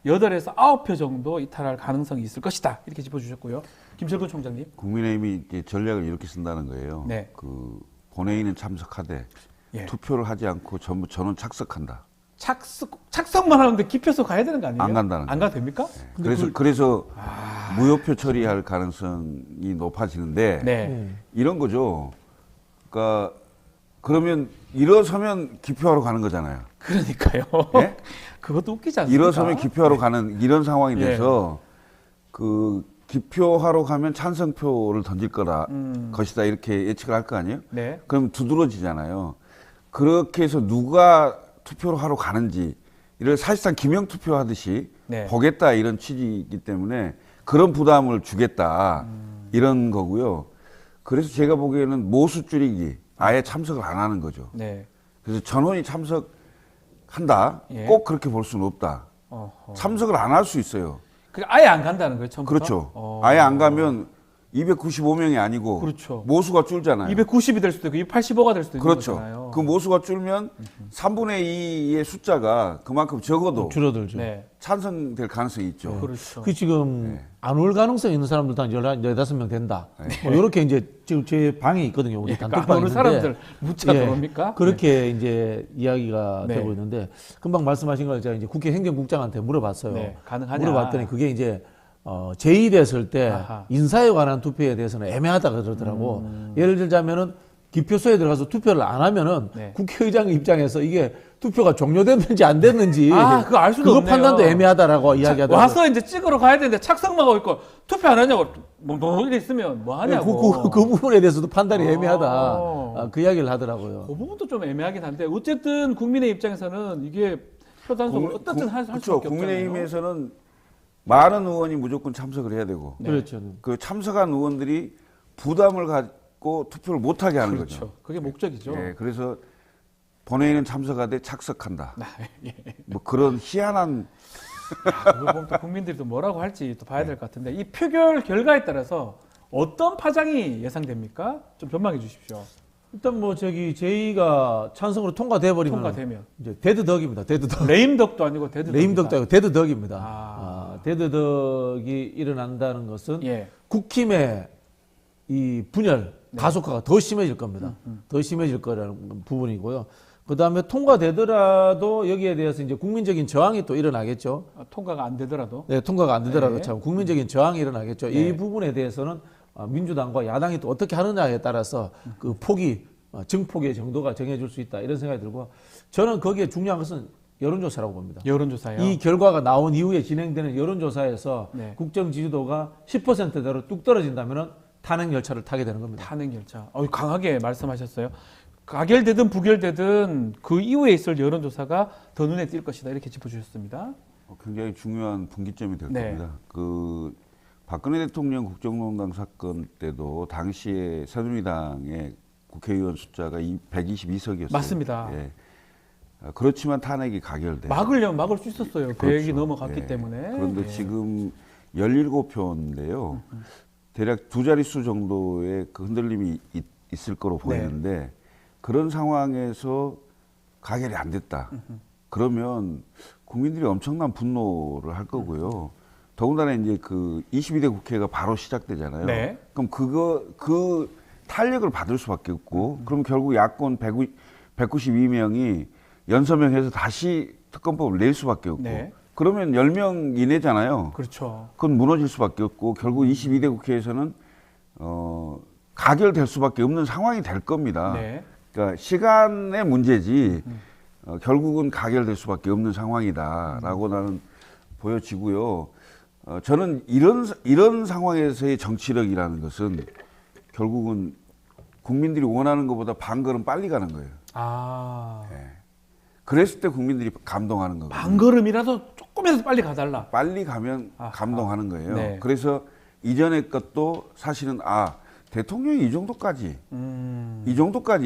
8에서 9표 정도 이탈할 가능성이 있을 것이다. 이렇게 짚어주셨고요. 김철근 총장님.
국민의힘이 이제 전략을 이렇게 쓴다는 거예요.
네.
그 본회의는 참석하되
예.
투표를 하지 않고 전부 전원 착석한다.
착석만 하는데 기표소 가야 되는 거 아니에요?
안 간다는
안 가도 됩니까?
네. 그래서 무효표 처리할 가능성이 높아지는데
네.
이런 거죠. 그러니까 그러면 일어서면 기표하러 가는 거잖아요.
그러니까요.
예?
그것도 웃기지 않습니까?
일어서면 기표하러 가는 이런 상황이
예.
돼서 그 기표하러 가면 찬성표를 던질 것이다 이렇게 예측을 할 거 아니에요?
네.
그럼 두드러지잖아요. 그렇게 해서 누가 투표를 하러 가는지 이를 사실상 기명 투표하듯이
네.
보겠다 이런 취지이기 때문에 그런 부담을 주겠다 이런 거고요. 그래서 제가 보기에는 모수 줄이기 아예 참석을 안 하는 거죠.
네.
그래서 전원이 참석한다.
예.
꼭 그렇게 볼 수는 없다. 참석을 안 할 수 있어요.
아예 안 간다는 거예요, 처음부터?
그렇죠. 아예 안 가면 295명이 아니고
그렇죠.
모수가 줄잖아요.
290이 될 수도 있고 285가 될 수도 있는
그렇죠.
거잖아요.
그 모수가 줄면 3분의 2의 숫자가 그만큼 적어도
줄어들죠.
네.
찬성될 가능성이 있죠.
그렇죠.
그 지금 안 올 가능성이 있는 사람들도 한 15명 된다. 뭐 이렇게 이제 지금 제 방이 있거든요. 우리 단톡방이
오는
있는데.
사람들 문자 들어옵니까?
그렇게 이제 이야기가
네.
되고 있는데 금방 말씀하신 걸 제가 이제 국회 행정국장한테 물어봤어요.
네, 가능하냐?
물어봤더니 그게 이제 제의됐을 때
아하.
인사에 관한 투표에 대해서는 애매하다 그러더라고. 예를 들자면은 기표소에 들어가서 투표를 안 하면은
네.
국회의장 입장에서 이게 투표가 종료됐는지 안 됐는지
그거 알 수도
그거
없네요.
판단도 애매하다라고 이야기하더라고요.
와서 이제 찍으러 가야 되는데 착석만 하고 있고 투표 안 하냐고 뭐 이래 있으면 뭐 하냐고.
그 부분에 대해서도 판단이 애매하다. 그 이야기를 하더라고요.
그 부분도 좀 애매하긴 한데 어쨌든 국민의 입장에서는 이게 표 단속을 어떻든 할 수밖에
그렇죠.
없잖아요.
국민의힘에서는 많은 의원이 무조건 참석을 해야 되고
그렇죠.
그 참석한 의원들이 부담을 갖고 투표를 못하게 하는
그렇죠.
거죠.
그게 목적이죠.
예, 그래서 본회의는 참석하되 착석한다.
예.
뭐 그런 희한한
그걸 보면 또 국민들이 또 뭐라고 할지 또 봐야 될 것 같은데 이 표결 결과에 따라서 어떤 파장이 예상됩니까? 좀 전망해 주십시오.
일단 뭐 저희가 찬성으로 통과돼 버리면
통과되면
이제 데드덕입니다. 데드덕.
레임덕도 아니고 데드덕.
레임덕도 아니고 데드덕입니다. 데드덕이 일어난다는 것은
예.
국힘의 이 분열 가속화가 더 심해질 겁니다. 더 심해질 거라는 부분이고요. 그 다음에 통과되더라도 여기에 대해서 이제 국민적인 저항이 또 일어나겠죠.
통과가 안 되더라도.
네, 통과가 안 되더라도
네.
참 국민적인 저항이 일어나겠죠.
네.
이 부분에 대해서는 민주당과 야당이 또 어떻게 하느냐에 따라서 그 폭이 증폭의 정도가 정해질 수 있다 이런 생각이 들고 저는 거기에 중요한 것은 여론조사라고 봅니다.
여론조사요?
이 결과가 나온 이후에 진행되는 여론조사에서
네.
국정 지지도가 10%대로 뚝 떨어진다면 탄핵 열차를 타게 되는 겁니다.
탄핵 열차. 강하게 말씀하셨어요. 가결되든 부결되든 그 이후에 있을 여론조사가 더 눈에 띌 것이다 이렇게 짚어주셨습니다.
굉장히 중요한 분기점이 될
네.
겁니다. 그 박근혜 대통령 국정농단 사건 때도 당시에 새누리당의 국회의원 숫자가 122석이었어요.
맞습니다.
예. 그렇지만 탄핵이 가결돼.
막으려면 막을 수 있었어요.
그렇죠.
100이 넘어갔기
예.
때문에.
그런데
예.
지금 17표인데요. 대략 두 자릿수 정도의 그 흔들림이 있을 거로 보이는데 그런 상황에서 가결이 안 됐다. 그러면 국민들이 엄청난 분노를 할 거고요. 더군다나 이제 그 22대 국회가 바로 시작되잖아요.
네.
그럼 그 탄력을 받을 수밖에 없고, 그럼 결국 야권 192명이 연서명해서 다시 특검법을 낼 수밖에 없고,
네.
그러면 10명 이내잖아요.
그렇죠.
그건 무너질 수밖에 없고, 결국 22대 국회에서는 가결될 수밖에 없는 상황이 될 겁니다.
네.
그러니까 시간의 문제지 결국은 가결될 수밖에 없는 상황이다라고 나는 보여지고요. 저는 이런 상황에서의 정치력이라는 것은 결국은 국민들이 원하는 것보다 반걸음 빨리 가는 거예요. 네. 그랬을 때 국민들이 감동하는 거거든요.
반걸음이라도 조금이라도 빨리 가달라.
빨리 가면 감동하는 거예요.
네.
그래서 이전의 것도 사실은 대통령이 이 정도까지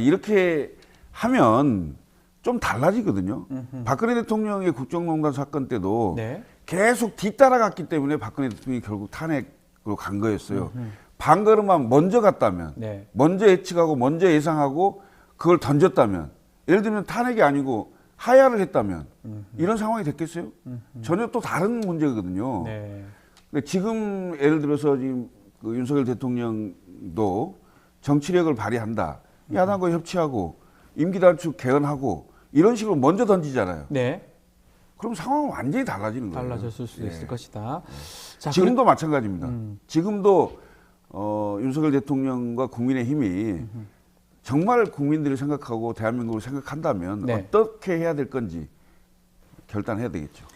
이렇게 하면 좀 달라지거든요. 박근혜 대통령의 국정농단 사건 때도
네.
계속 뒤따라갔기 때문에 박근혜 대통령이 결국 탄핵으로 간 거였어요. 반걸음만 먼저 갔다면,
네.
먼저 예측하고 먼저 예상하고 그걸 던졌다면, 예를 들면 탄핵이 아니고 하야를 했다면 이런 상황이 됐겠어요? 전혀 또 다른 문제거든요.
네.
근데 지금 예를 들어서 지금 그 윤석열 대통령도 정치력을 발휘한다. 야당과 협치하고 임기 단축 개헌하고 이런 식으로 먼저 던지잖아요.
네.
그럼 상황은 완전히 달라지는 거예요.
달라졌을 수도 있을 것이다. 자,
지금도 마찬가지입니다. 지금도 윤석열 대통령과 국민의힘이 정말 국민들을 생각하고 대한민국을 생각한다면
네.
어떻게 해야 될 건지 결단해야 되겠죠.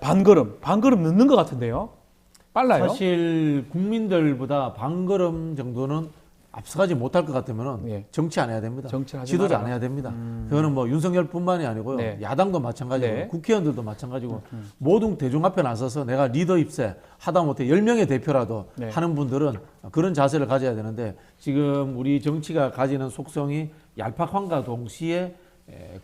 반걸음 늦는 것 같은데요. 빨라요?
사실 국민들보다 반걸음 정도는 앞서가지 못할 것 같으면
예.
정치 안 해야 됩니다.
정치를 하지
지도자
말아라.
안 해야 됩니다. 그거는 뭐 윤석열뿐만이 아니고요.
네.
야당도 마찬가지고
네.
국회의원들도 마찬가지고 모든 대중 앞에 나서서 내가 리더 입세 하다못해 10명의 대표라도
네.
하는 분들은 그런 자세를 가져야 되는데 지금 우리 정치가 가지는 속성이 얄팍함과 동시에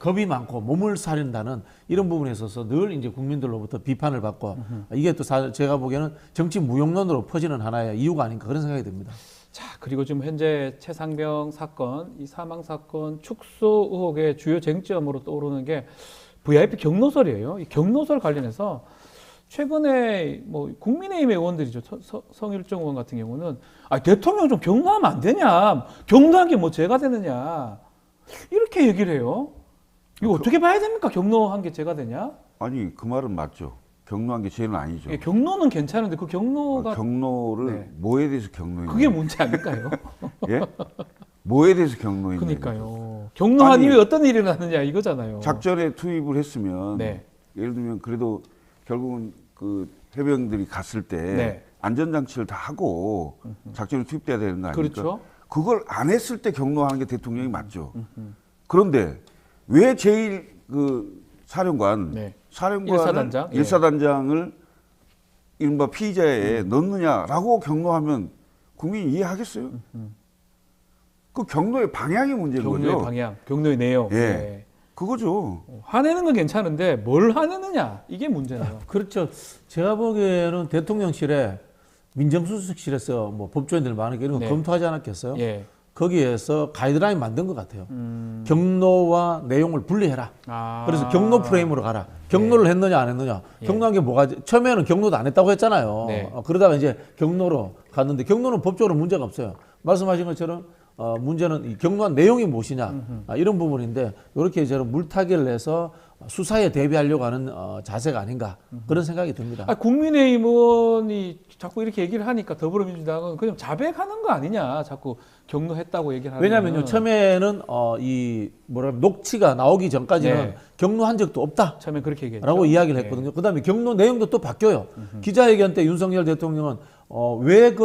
겁이 많고 몸을 사린다는 이런 부분에 있어서 늘 이제 국민들로부터 비판을 받고 이게 또 제가 보기에는 정치 무용론으로 퍼지는 하나의 이유가 아닌가 그런 생각이 듭니다.
자, 그리고 지금 현재 최상병 사건, 이 사망 사건 축소 의혹의 주요 쟁점으로 떠오르는 게 VIP 경로설이에요. 이 경로설 관련해서 최근에 뭐 국민의힘 의원들이죠. 성일정 의원 같은 경우는 대통령 좀 경로하면 안 되냐? 경로한 게 뭐 죄가 되느냐? 이렇게 얘기를 해요. 이거 어떻게 봐야 됩니까? 경로한 게 죄가 되냐?
아니 그 말은 맞죠. 경로한 게 죄는 아니죠.
예, 경로는 괜찮은데 그 경로가
경로를
네.
뭐에 대해서 경로했냐?
그게 문제 아닐까요?
예? 뭐에 대해서 경로했냐?
그러니까요. 경로한 이후에 어떤 일이 일어났느냐 이거잖아요.
작전에 투입을 했으면
네.
예를 들면 그래도 결국은 그 해병들이 갔을 때
네.
안전장치를 다 하고 작전에 투입돼야 되는 거 아닙니까?
그렇죠.
그걸 안 했을 때 경로하는 게 대통령이 맞죠. 그런데 왜 제일 그 사령관
네.
사령관을 일사단장을 이른바 피의자에 넣느냐라고 경로하면 국민이 이해하겠어요? 그 경로의 방향이 문제인
경로의
거죠.
방향, 경로의 내용.
예.
네.
그거죠.
화내는 건 괜찮은데 뭘 화내느냐 이게 문제네요.
그렇죠. 제가 보기에는 대통령실에 민정수석실에서 뭐 법조인들 많으니까 이런 거
네.
검토하지 않았겠어요?
예.
거기에서 가이드라인 만든 것 같아요. 경로와 내용을 분리해라.
아.
그래서 경로 프레임으로 가라. 경로를 했느냐 안 했느냐.
예.
경로한 게 뭐가 처음에는 경로도 안 했다고 했잖아요.
네.
그러다가 이제 경로로 갔는데 경로는 법적으로 문제가 없어요. 말씀하신 것처럼 문제는 이 경로한 내용이 무엇이냐 이런 부분인데 이렇게 저는 물타기를 해서 수사에 대비하려고 하는 자세가 아닌가 그런 생각이 듭니다.
국민의힘 의원이 자꾸 이렇게 얘기를 하니까 더불어민주당은 그냥 자백하는 거 아니냐 자꾸 경로했다고 얘기를 하는.
왜냐하면요 처음에는 녹취가 나오기 전까지는
네.
경로한 적도 없다.
처음에 그렇게 얘기했죠.
라고 이야기를 했거든요. 그다음에 경로 내용도 또 바뀌어요. 기자회견 때 윤석열 대통령은 왜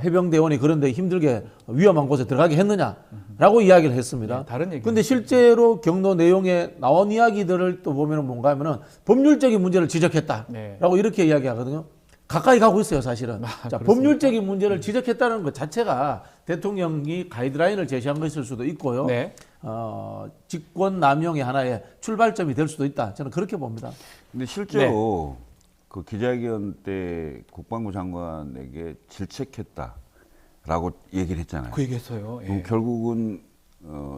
해병대원이 그런데 힘들게 위험한 곳에 들어가게 했느냐라고 이야기를 했습니다.
네, 다른 얘기.
근데 실제로 경로 내용에 나온 이야기들을 또 보면은 뭔가 하면은 법률적인 문제를 지적했다라고
네.
이렇게 이야기하거든요. 가까이 가고 있어요, 사실은. 자,
그렇습니까?
법률적인 문제를 지적했다는 것 자체가 대통령이 가이드라인을 제시한 것일 수도 있고요.
네.
직권 남용의 하나의 출발점이 될 수도 있다. 저는 그렇게 봅니다.
근데 실제로 그 기자회견 때 국방부 장관에게 질책했다라고 얘기를 했잖아요.
그 얘기했어요.
그럼 결국은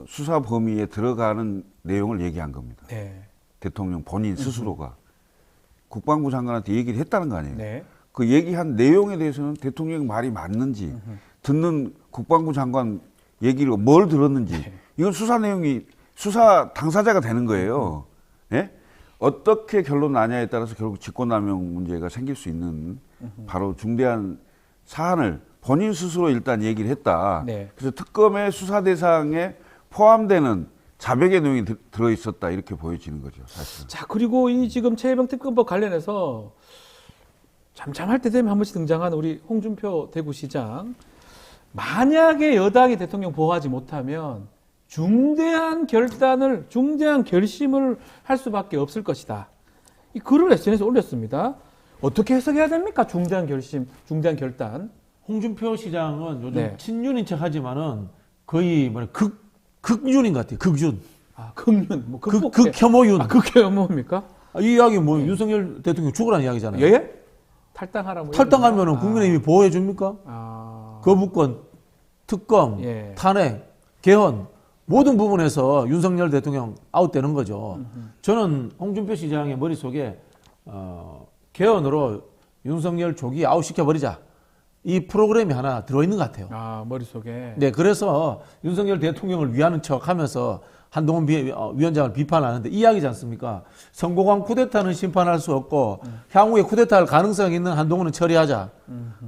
수사 범위에 들어가는 내용을 얘기한 겁니다.
네.
대통령 본인 스스로가 국방부 장관한테 얘기를 했다는 거 아니에요.
네.
그 얘기한 내용에 대해서는 대통령 말이 맞는지 듣는 국방부 장관 얘기를 뭘 들었는지 이건 수사 내용이 수사 당사자가 되는 거예요. 예? 어떻게 결론 나냐에 따라서 결국 직권남용 문제가 생길 수 있는 바로 중대한 사안을 본인 스스로 일단 얘기를 했다.
네.
그래서 특검의 수사 대상에 포함되는 자백의 내용이 들어 있었다 이렇게 보여지는 거죠, 사실.
자, 그리고 이 지금 최혜병 특검법 관련해서 잠잠할 때 되면 한 번씩 등장하는 우리 홍준표 대구시장. 만약에 여당이 대통령 보호하지 못하면 중대한 결심을 할 수밖에 없을 것이다. 이 글을 SNS에 올렸습니다. 어떻게 해석해야 됩니까? 중대한 결심, 중대한 결단.
홍준표 시장은 요즘
네.
친윤인 척하지만은 거의 극윤인 것 같아요. 극윤.
아, 극윤, 뭐
극혐오윤.
극혐오입니까?
이 이야기 뭐 윤석열 대통령 죽으라는 이야기잖아요.
예? 탈당하라 뭐.
탈당하면은 국민의힘이 보호해 줍니까? 거부권, 특검,
예.
탄핵, 개헌 모든 부분에서 윤석열 대통령 아웃되는 거죠. 저는 홍준표 시장의 머릿속에 개헌으로 윤석열 조기 아웃시켜버리자. 이 프로그램이 하나 들어있는 것 같아요.
아, 머릿속에.
네, 그래서 윤석열 대통령을 위하는 척 하면서 한동훈 위원장을 비판하는데 이 이야기지 않습니까? 성공한 쿠데타는 심판할 수 없고 향후에 쿠데타할 가능성이 있는 한동훈은 처리하자.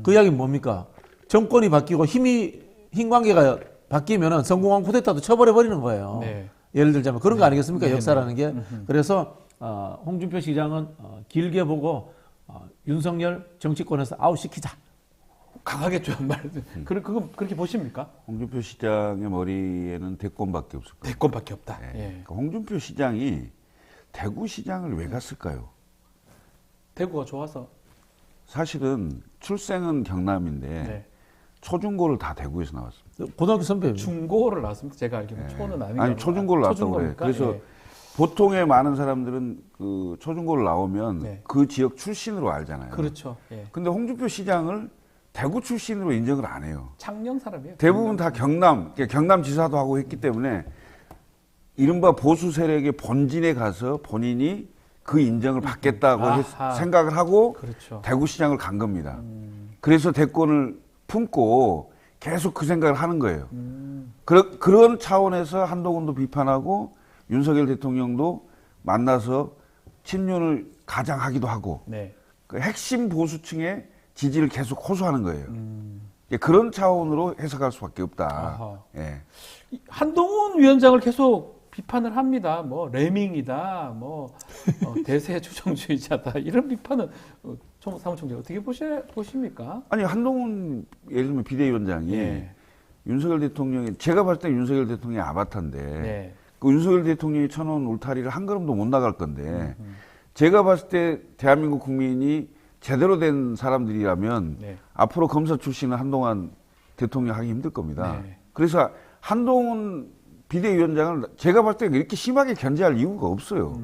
그 이야기는 뭡니까? 정권이 바뀌고 힘 관계가 바뀌면은 성공한 쿠데타도 처벌해버리는 거예요.
네.
예를 들자면 그런 거 아니겠습니까?
네.
역사라는 게. 그래서 홍준표 시장은 길게 보고 윤석열 정치권에서 아웃시키자.
강하게 좀 그거 그렇게 보십니까?
홍준표 시장의 머리에는 대권밖에 없을 거예요.
대권밖에 없다.
네.
예.
그러니까 홍준표 시장이 대구시장을 왜 갔을까요?
대구가 좋아서.
사실은 출생은 경남인데
네.
초중고를 다 대구에서 나왔습니다.
고등학교 선배예요.
중고를 나왔습니다. 제가 알기로는 초는 아니고.
아니 초중고를 나왔다고 그래요. 그래서 보통의 많은 사람들은 그 초중고를 나오면 그 지역 출신으로 알잖아요.
그렇죠. 예.
근데 홍준표 시장을 대구 출신으로 인정을 안 해요.
창녕 사람이에요.
대부분 다 경남지사도 하고 했기 때문에 이른바 보수 세력의 본진에 가서 본인이 그 인정을 받겠다고 생각을 하고
그렇죠.
대구시장을 간 겁니다. 그래서 대권을 품고 계속 그 생각을 하는 거예요. 그런 차원에서 한동훈도 비판하고 윤석열 대통령도 만나서 친윤을 가장하기도 하고
네.
그 핵심 보수층의 지지를 계속 호소하는 거예요. 그런 차원으로 해석할 수밖에 없다. 예.
한동훈 위원장을 계속 비판을 합니다. 뭐 레밍이다, 대세 추종주의자다 이런 비판은 사무총장 어떻게 보십니까?
아니 한동훈 예를 들면 비대위원장이 윤석열 대통령이 제가 봤을 때 윤석열 대통령의 아바타인데 그 윤석열 대통령이 쳐놓은 울타리를 한 걸음도 못 나갈 건데 제가 봤을 때 대한민국 국민이 제대로 된 사람들이라면 앞으로 검사 출신은 한동안 대통령 하기 힘들 겁니다. 그래서 한동훈 비대위원장을 제가 봤을 때 이렇게 심하게 견제할 이유가 없어요.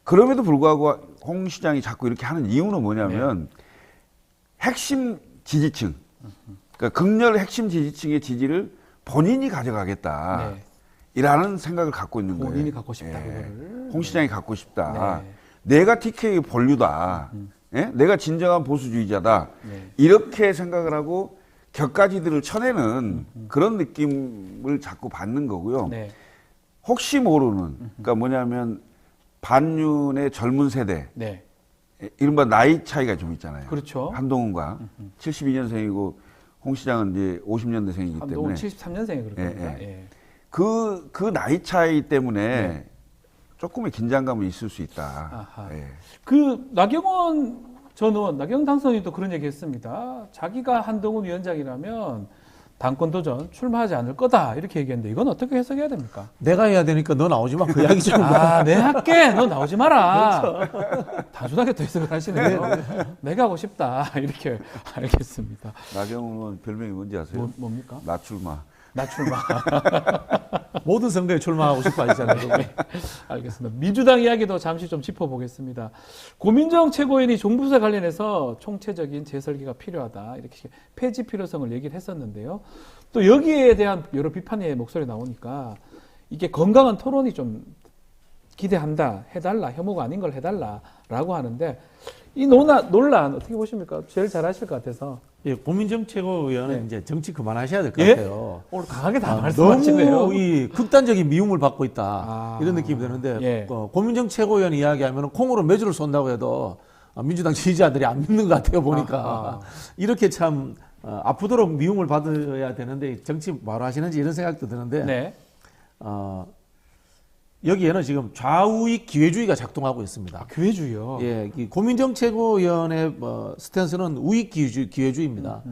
그럼에도 불구하고 홍 시장이 자꾸 이렇게 하는 이유는 뭐냐면 핵심 지지층, 그러니까 극렬 핵심 지지층의 지지를 본인이 가져가겠다. 이라는 생각을 갖고 있는 거예요.
본인이 갖고 싶다. 그거를.
홍 시장이 갖고 싶다. 내가 TK 본류다. 내가 진정한 보수주의자다. 이렇게 생각을 하고 격가지들을 쳐내는 그런 느낌을 자꾸 받는 거고요. 혹시 모르는, 그러니까 뭐냐면 반윤의 젊은 세대, 이른바 나이 차이가 좀 있잖아요.
그렇죠.
한동훈과 72년생이고 홍 시장은 이제 50년대생이기 때문에.
한동훈 73년생이 그럴 겁니다.
그 나이 차이 때문에 조금의 긴장감은 있을 수 있다.
그 나경원 전 의원, 나경원 당선인도 그런 얘기했습니다. 자기가 한동훈 위원장이라면 당권 도전 출마하지 않을 거다 이렇게 얘기했는데 이건 어떻게 해석해야 됩니까?
내가 해야 되니까 너 나오지 마. 그 이야기죠.
내 할게. 너 나오지 마라. 그렇죠. 단순하게 또 해석을 하시네요. 내가 하고 싶다 이렇게 알겠습니다.
나경원은 별명이 뭔지 아세요?
뭡니까?
나출마.
나출마.
모든 선거에 출마하고 싶어 하시잖아요.
알겠습니다. 민주당 이야기도 잠시 좀 짚어보겠습니다. 고민정 최고위원이 종부세 관련해서 총체적인 재설계가 필요하다. 이렇게 폐지 필요성을 얘기를 했었는데요. 또 여기에 대한 여러 비판의 목소리 나오니까 이게 건강한 토론이 좀 기대한다. 해달라. 혐오가 아닌 걸 해달라라고 하는데 이 논란 어떻게 보십니까? 제일 잘하실 것 같아서.
고민정 최고위원은 이제 정치 그만하셔야 될 것 같아요.
오늘 강하게 다 말씀하시네요.
너무 이 극단적인 미움을 받고 있다. 이런 느낌이 드는데 고민정 최고위원 이야기하면 콩으로 매주를 쏜다고 해도 민주당 지지자들이 안 믿는 것 같아요. 보니까 이렇게 참 아프도록 미움을 받아야 되는데 정치 뭐로 하시는지 이런 생각도 드는데 여기에는 지금 좌우익 기회주의가 작동하고 있습니다.
기회주의요?
예, 이 고민정 최고위원의 스탠스는 우익 기회주의입니다.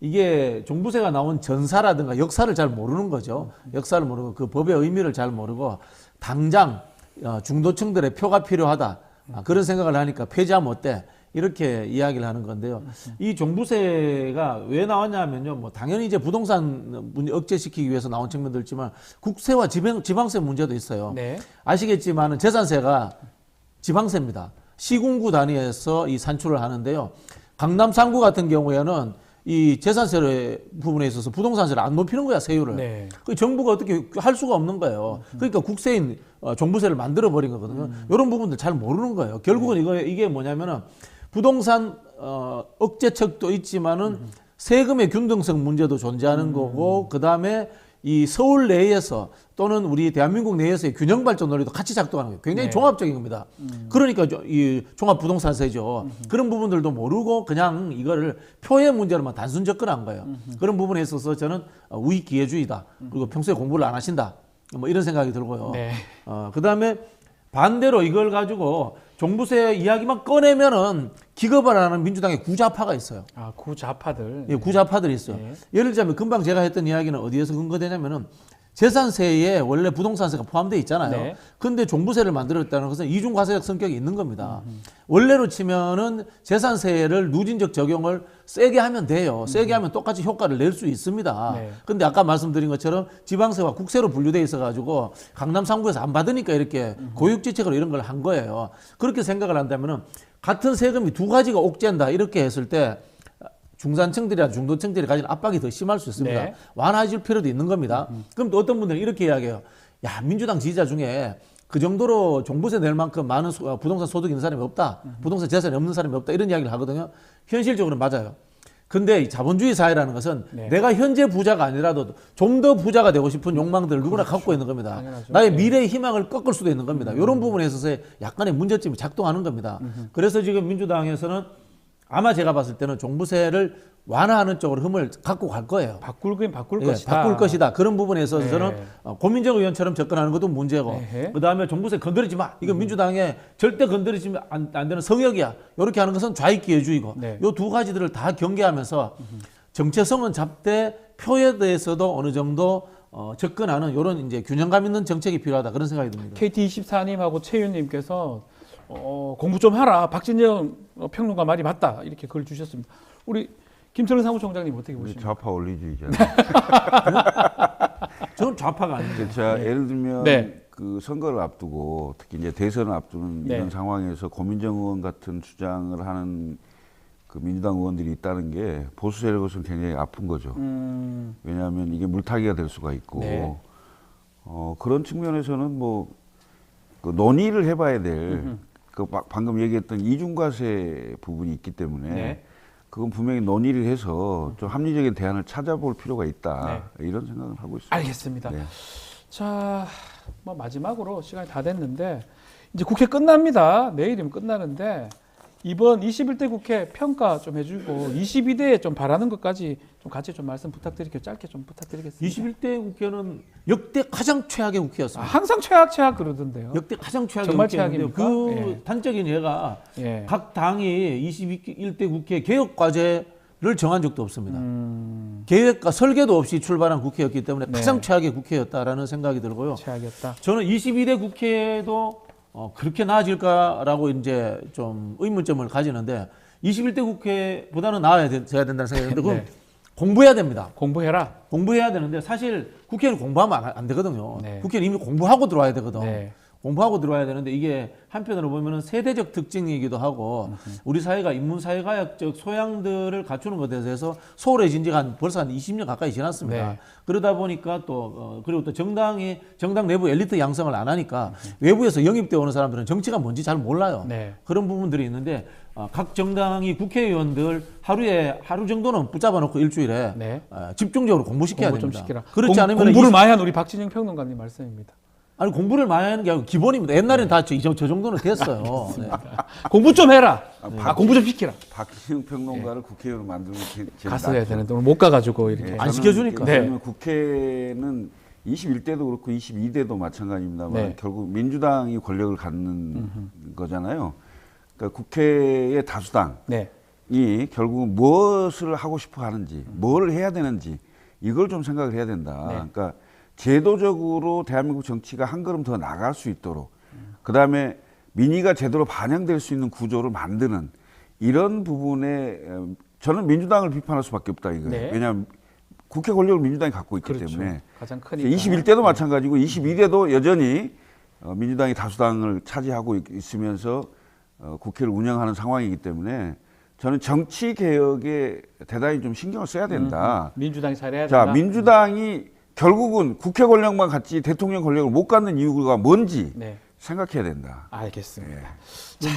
이게 종부세가 나온 전사라든가 역사를 잘 모르는 거죠. 역사를 모르고 그 법의 의미를 잘 모르고 당장 중도층들의 표가 필요하다. 그런 생각을 하니까 폐지하면 어때? 이렇게 이야기를 하는 건데요. 이 종부세가 왜 나왔냐면요. 뭐 당연히 이제 부동산 문제 억제시키기 위해서 나온 측면도 있지만 국세와 지방세 문제도 있어요. 아시겠지만 재산세가 지방세입니다. 시군구 단위에서 이 산출을 하는데요. 강남 3구 같은 경우에는 이 재산세 부분에 있어서 부동산세를 안 높이는 거야, 세율을. 그 정부가 어떻게 할 수가 없는 거예요. 그러니까 국세인 종부세를 만들어 버린 거거든요. 이런 부분들 잘 모르는 거예요. 결국은 이게 뭐냐면은 부동산 억제책도 있지만은 세금의 균등성 문제도 존재하는 거고, 그 다음에 이 서울 내에서 또는 우리 대한민국 내에서의 균형 발전 논리도 같이 작동하는 거예요. 굉장히 종합적인 겁니다. 그러니까 이 종합부동산세죠. 그런 부분들도 모르고 그냥 이거를 표의 문제로만 단순 접근한 거예요. 그런 부분에 있어서 저는 우익 기회주의다. 그리고 평소에 공부를 안 하신다. 뭐 이런 생각이 들고요. 그 다음에 반대로 이걸 가지고 종부세 이야기만 꺼내면은 기겁을 하는 민주당의 구좌파가 있어요.
구좌파들.
예, 구좌파들이 있어요. 예를 들자면 금방 제가 했던 이야기는 어디에서 근거되냐면은 재산세에 원래 부동산세가 포함되어 있잖아요. 그런데 종부세를 만들었다는 것은 이중과세적 성격이 있는 겁니다. 원래로 치면은 재산세를 누진적 적용을 세게 하면 돼요. 세게 하면 똑같이 효과를 낼 수 있습니다. 그런데 아까 말씀드린 것처럼 지방세와 국세로 분류되어 있어가지고 강남 3구에서 안 받으니까 이렇게 고육지책으로 이런 걸 한 거예요. 그렇게 생각을 한다면은 같은 세금이 두 가지가 옥죄한다 이렇게 했을 때 중산층들이나 중도층들이 가진 압박이 더 심할 수 있습니다. 완화해줄 필요도 있는 겁니다. 그럼 또 어떤 분들은 이렇게 이야기해요. 야, 민주당 지지자 중에 그 정도로 종부세 낼 만큼 많은 부동산 소득이 있는 사람이 없다. 부동산 재산이 없는 사람이 없다. 이런 이야기를 하거든요. 현실적으로는 맞아요. 근데 자본주의 사회라는 것은 내가 현재 부자가 아니라도 좀 더 부자가 되고 싶은 욕망들을 누구나 갖고 있는 겁니다.
당연하죠.
나의 미래의 희망을 꺾을 수도 있는 겁니다. 이런 부분에 있어서의 약간의 문제점이 작동하는 겁니다. 그래서 지금 민주당에서는 아마 제가 봤을 때는 종부세를 완화하는 쪽으로 힘을 갖고 갈 거예요.
바꿀 것이다.
바꿀 것이다. 그런 부분에 있어서는 고민정 의원처럼 접근하는 것도 문제고, 그다음에 종부세 건드리지 마. 이건 민주당에 절대 건드리지면 안 되는 성역이야. 이렇게 하는 것은 좌익 기회주의고, 이 두 가지들을 다 경계하면서 정체성은 잡되 표에 대해서도 어느 정도 접근하는 이런 이제 균형감 있는 정책이 필요하다. 그런 생각이 듭니다.
KT24님하고 최윤님께서 공부 좀 하라. 박진영 평론가 말이 맞다. 이렇게 글 주셨습니다. 우리 김철은 사무총장님 어떻게 보십니까?
좌파 원리주의자.
저는 좌파가 아닙니다.
자, 예를 들면
네.
그 선거를 앞두고 특히 이제 대선을 앞두는
네.
이런 상황에서 고민정 의원 같은 주장을 하는 그 민주당 의원들이 있다는 게 보수 세력으로서는 굉장히 아픈 거죠. 왜냐하면 이게 물타기가 될 수가 있고
네.
그런 측면에서는 뭐 그 논의를 해봐야 될 그 방금 얘기했던 이중과세 부분이 있기 때문에
네.
그건 분명히 논의를 해서 좀 합리적인 대안을 찾아볼 필요가 있다 이런 생각을 하고 있습니다.
알겠습니다.
네.
자, 뭐 마지막으로 시간이 다 됐는데 이제 국회 끝납니다. 내일이면 끝나는데 이번 21대 국회 평가 좀 해주고 22대에 좀 바라는 것까지 좀 같이 좀 말씀 부탁드릴게요. 짧게 좀 부탁드리겠습니다.
21대 국회는 역대 가장 최악의 국회였습니다.
항상 최악 그러던데요.
역대 가장 최악의
정말
국회였는데
최악입니까?
그
예.
단적인 예가
예.
각 당이 21대 국회 개혁 과제를 정한 적도 없습니다. 계획과 설계도 없이 출발한 국회였기 때문에
네.
가장 최악의 국회였다라는 생각이 들고요.
최악이었다.
저는 22대 국회도 그렇게 나아질까라고 이제 좀 의문점을 가지는데 21대 국회보다는 나아야 돼야 된다는 생각이 드는데 그건
네.
공부해야 됩니다.
공부해라.
공부해야 되는데 사실 국회는 공부하면 안 되거든요.
네.
국회는 이미 공부하고 들어와야 되거든.
네.
공부하고 들어와야 되는데 이게 한편으로 보면은 세대적 특징이기도 하고 우리 사회가 인문사회과학적 소양들을 갖추는 것에 대해서 소홀해진 지가 벌써 한 20년 가까이 지났습니다.
네.
그러다 보니까 또 그리고 또 정당 내부 엘리트 양성을 안 하니까 외부에서 영입돼 오는 사람들은 정치가 뭔지 잘 몰라요.
네.
그런 부분들이 있는데 각 정당이 국회의원들 하루 정도는 붙잡아 놓고 일주일에
네.
집중적으로 공부시켜야
공부 좀
됩니다.
시키라.
그렇지 않으면
공부를 많이 한 우리 박진영 평론가님 말씀입니다.
아니 공부를 많이 하는 게 아니고 기본입니다. 옛날에는 다 저 정도는 됐어요. 네.
공부 좀 해라. 공부 좀 시키라.
박진영 평론가를 국회의원으로 만들면
갔어야 되는데 오늘 못 가가지고 이렇게
안 시켜주니까.
네.
왜냐면 국회는 21대도 그렇고 22대도 마찬가지입니다만
네.
결국 민주당이 권력을 갖는 거잖아요. 그러니까 국회의 다수당이
네.
결국 무엇을 하고 싶어 하는지, 뭘 해야 되는지 이걸 좀 생각을 해야 된다.
네.
그러니까 제도적으로 대한민국 정치가 한 걸음 더 나갈 수 있도록 그다음에 민의가 제대로 반영될 수 있는 구조를 만드는 이런 부분에 저는 민주당을 비판할 수밖에 없다 이거예요.
네.
왜냐하면 국회 권력을 민주당이 갖고 있기
그렇죠.
때문에
가장 크니까.
21대도 마찬가지고 22대도 여전히 민주당이 다수당을 차지하고 있으면서 국회를 운영하는 상황이기 때문에 저는 정치 개혁에 대단히 좀 신경을 써야 된다.
민주당이 잘해야 된다.
자, 민주당이 결국은 국회 권력만 갖지 대통령 권력을 못 갖는 이유가 뭔지
네.
생각해야 된다.
알겠습니다.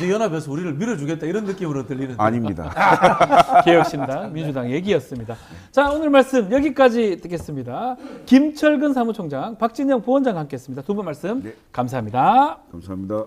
연합에서 우리를 밀어주겠다 이런 느낌으로 들리는데
아닙니다.
개혁신당 민주당 얘기였습니다. 자, 오늘 말씀 여기까지 듣겠습니다. 김철근 사무총장, 박진영 부원장 함께했습니다. 두 분 말씀
네.
감사합니다.
감사합니다.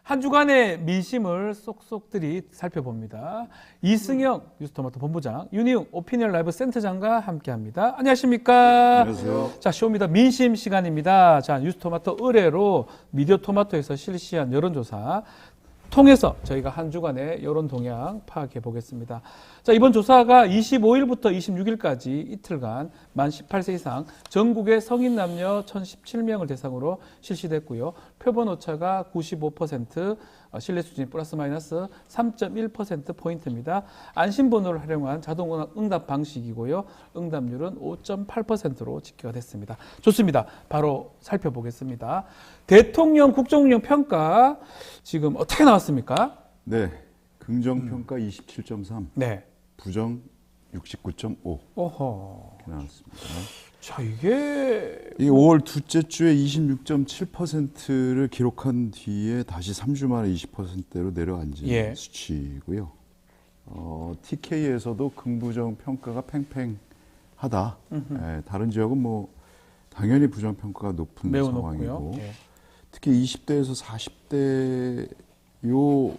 한 주간의 민심을 쏙쏙들이 살펴봅니다. 이승영 뉴스토마토 본부장, 윤희웅 오피니언 라이브 센터장과 함께합니다. 안녕하십니까?
안녕하세요.
자, 쇼미더 민심 시간입니다. 자, 뉴스토마토 의뢰로 미디어토마토에서 실시한 여론조사 통해서 저희가 한 주간의 여론 동향 파악해 보겠습니다. 자, 이번 조사가 25일부터 26일까지 이틀간 만 18세 이상 전국의 성인 남녀 1,017명을 대상으로 실시됐고요. 표본 오차가 95%, 신뢰 수준이 플러스 마이너스 3.1%포인트입니다. 안심번호를 활용한 자동 응답 방식이고요. 응답률은 5.8%로 집계가 됐습니다. 좋습니다. 바로 살펴보겠습니다. 대통령 국정운영 평가 지금 어떻게 나왔습니까?
네, 긍정 평가 27.3,
네,
부정 69.5
어허.
이렇게 나왔습니다.
자, 이게
5월 둘째 주에 26.7%를 기록한 뒤에 다시 3주 만에 20%대로 내려앉은
예.
수치고요. TK에서도 긍부정 평가가 팽팽하다. 다른 지역은 뭐 당연히 부정 평가가 높은
매우
상황이고,
높고요. 예.
특히 20대에서 40대 요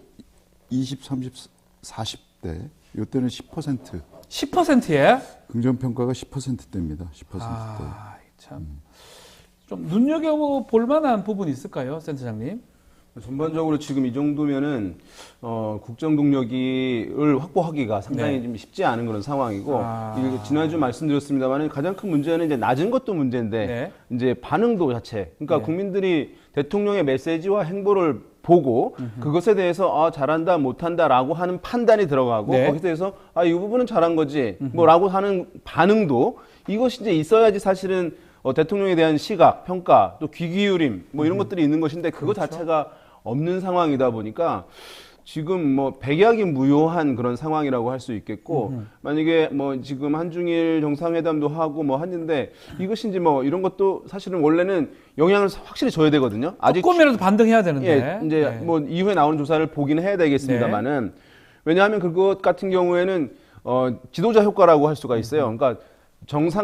20, 30, 40대 요때는 10%.
10%에
긍정 평가가 10%대입니다. 10%대.
아, 참. 좀 눈여겨볼 만한 부분이 있을까요, 센터장님?
전반적으로 지금 이 정도면은 국정 동력을 확보하기가 상당히
네.
좀 쉽지 않은 그런 상황이고, 지난주 말씀드렸습니다만 가장 큰 문제는 이제 낮은 것도 문제인데
네.
이제 반응도 자체, 그러니까
네.
국민들이 대통령의 메시지와 행보를 보고 그것에 대해서 잘한다 못한다라고 하는 판단이 들어가고,
네.
거기에 대해서 이 부분은 잘한 거지 뭐라고 하는 반응도, 이것이 이제 있어야지 사실은 대통령에 대한 시각, 평가, 또 귀 기울임 뭐 이런 것들이 있는 것인데 그거
그렇죠.
자체가 없는 상황이다 보니까 지금 뭐 백약이 무효한 그런 상황이라고 할 수 있겠고, 만약에 뭐 지금 한중일 정상회담도 하고 뭐 하는데 이것이 이제 뭐 이런 것도 사실은 원래는 영향을 확실히 줘야 되거든요. 아직
조금이라도 반등해야 되는데.
예, 이제
네.
뭐 이후에 나오는 조사를 보긴 해야 되겠습니다만은, 왜냐하면 그것 같은 경우에는 지도자 효과라고 할 수가 있어요. 그러니까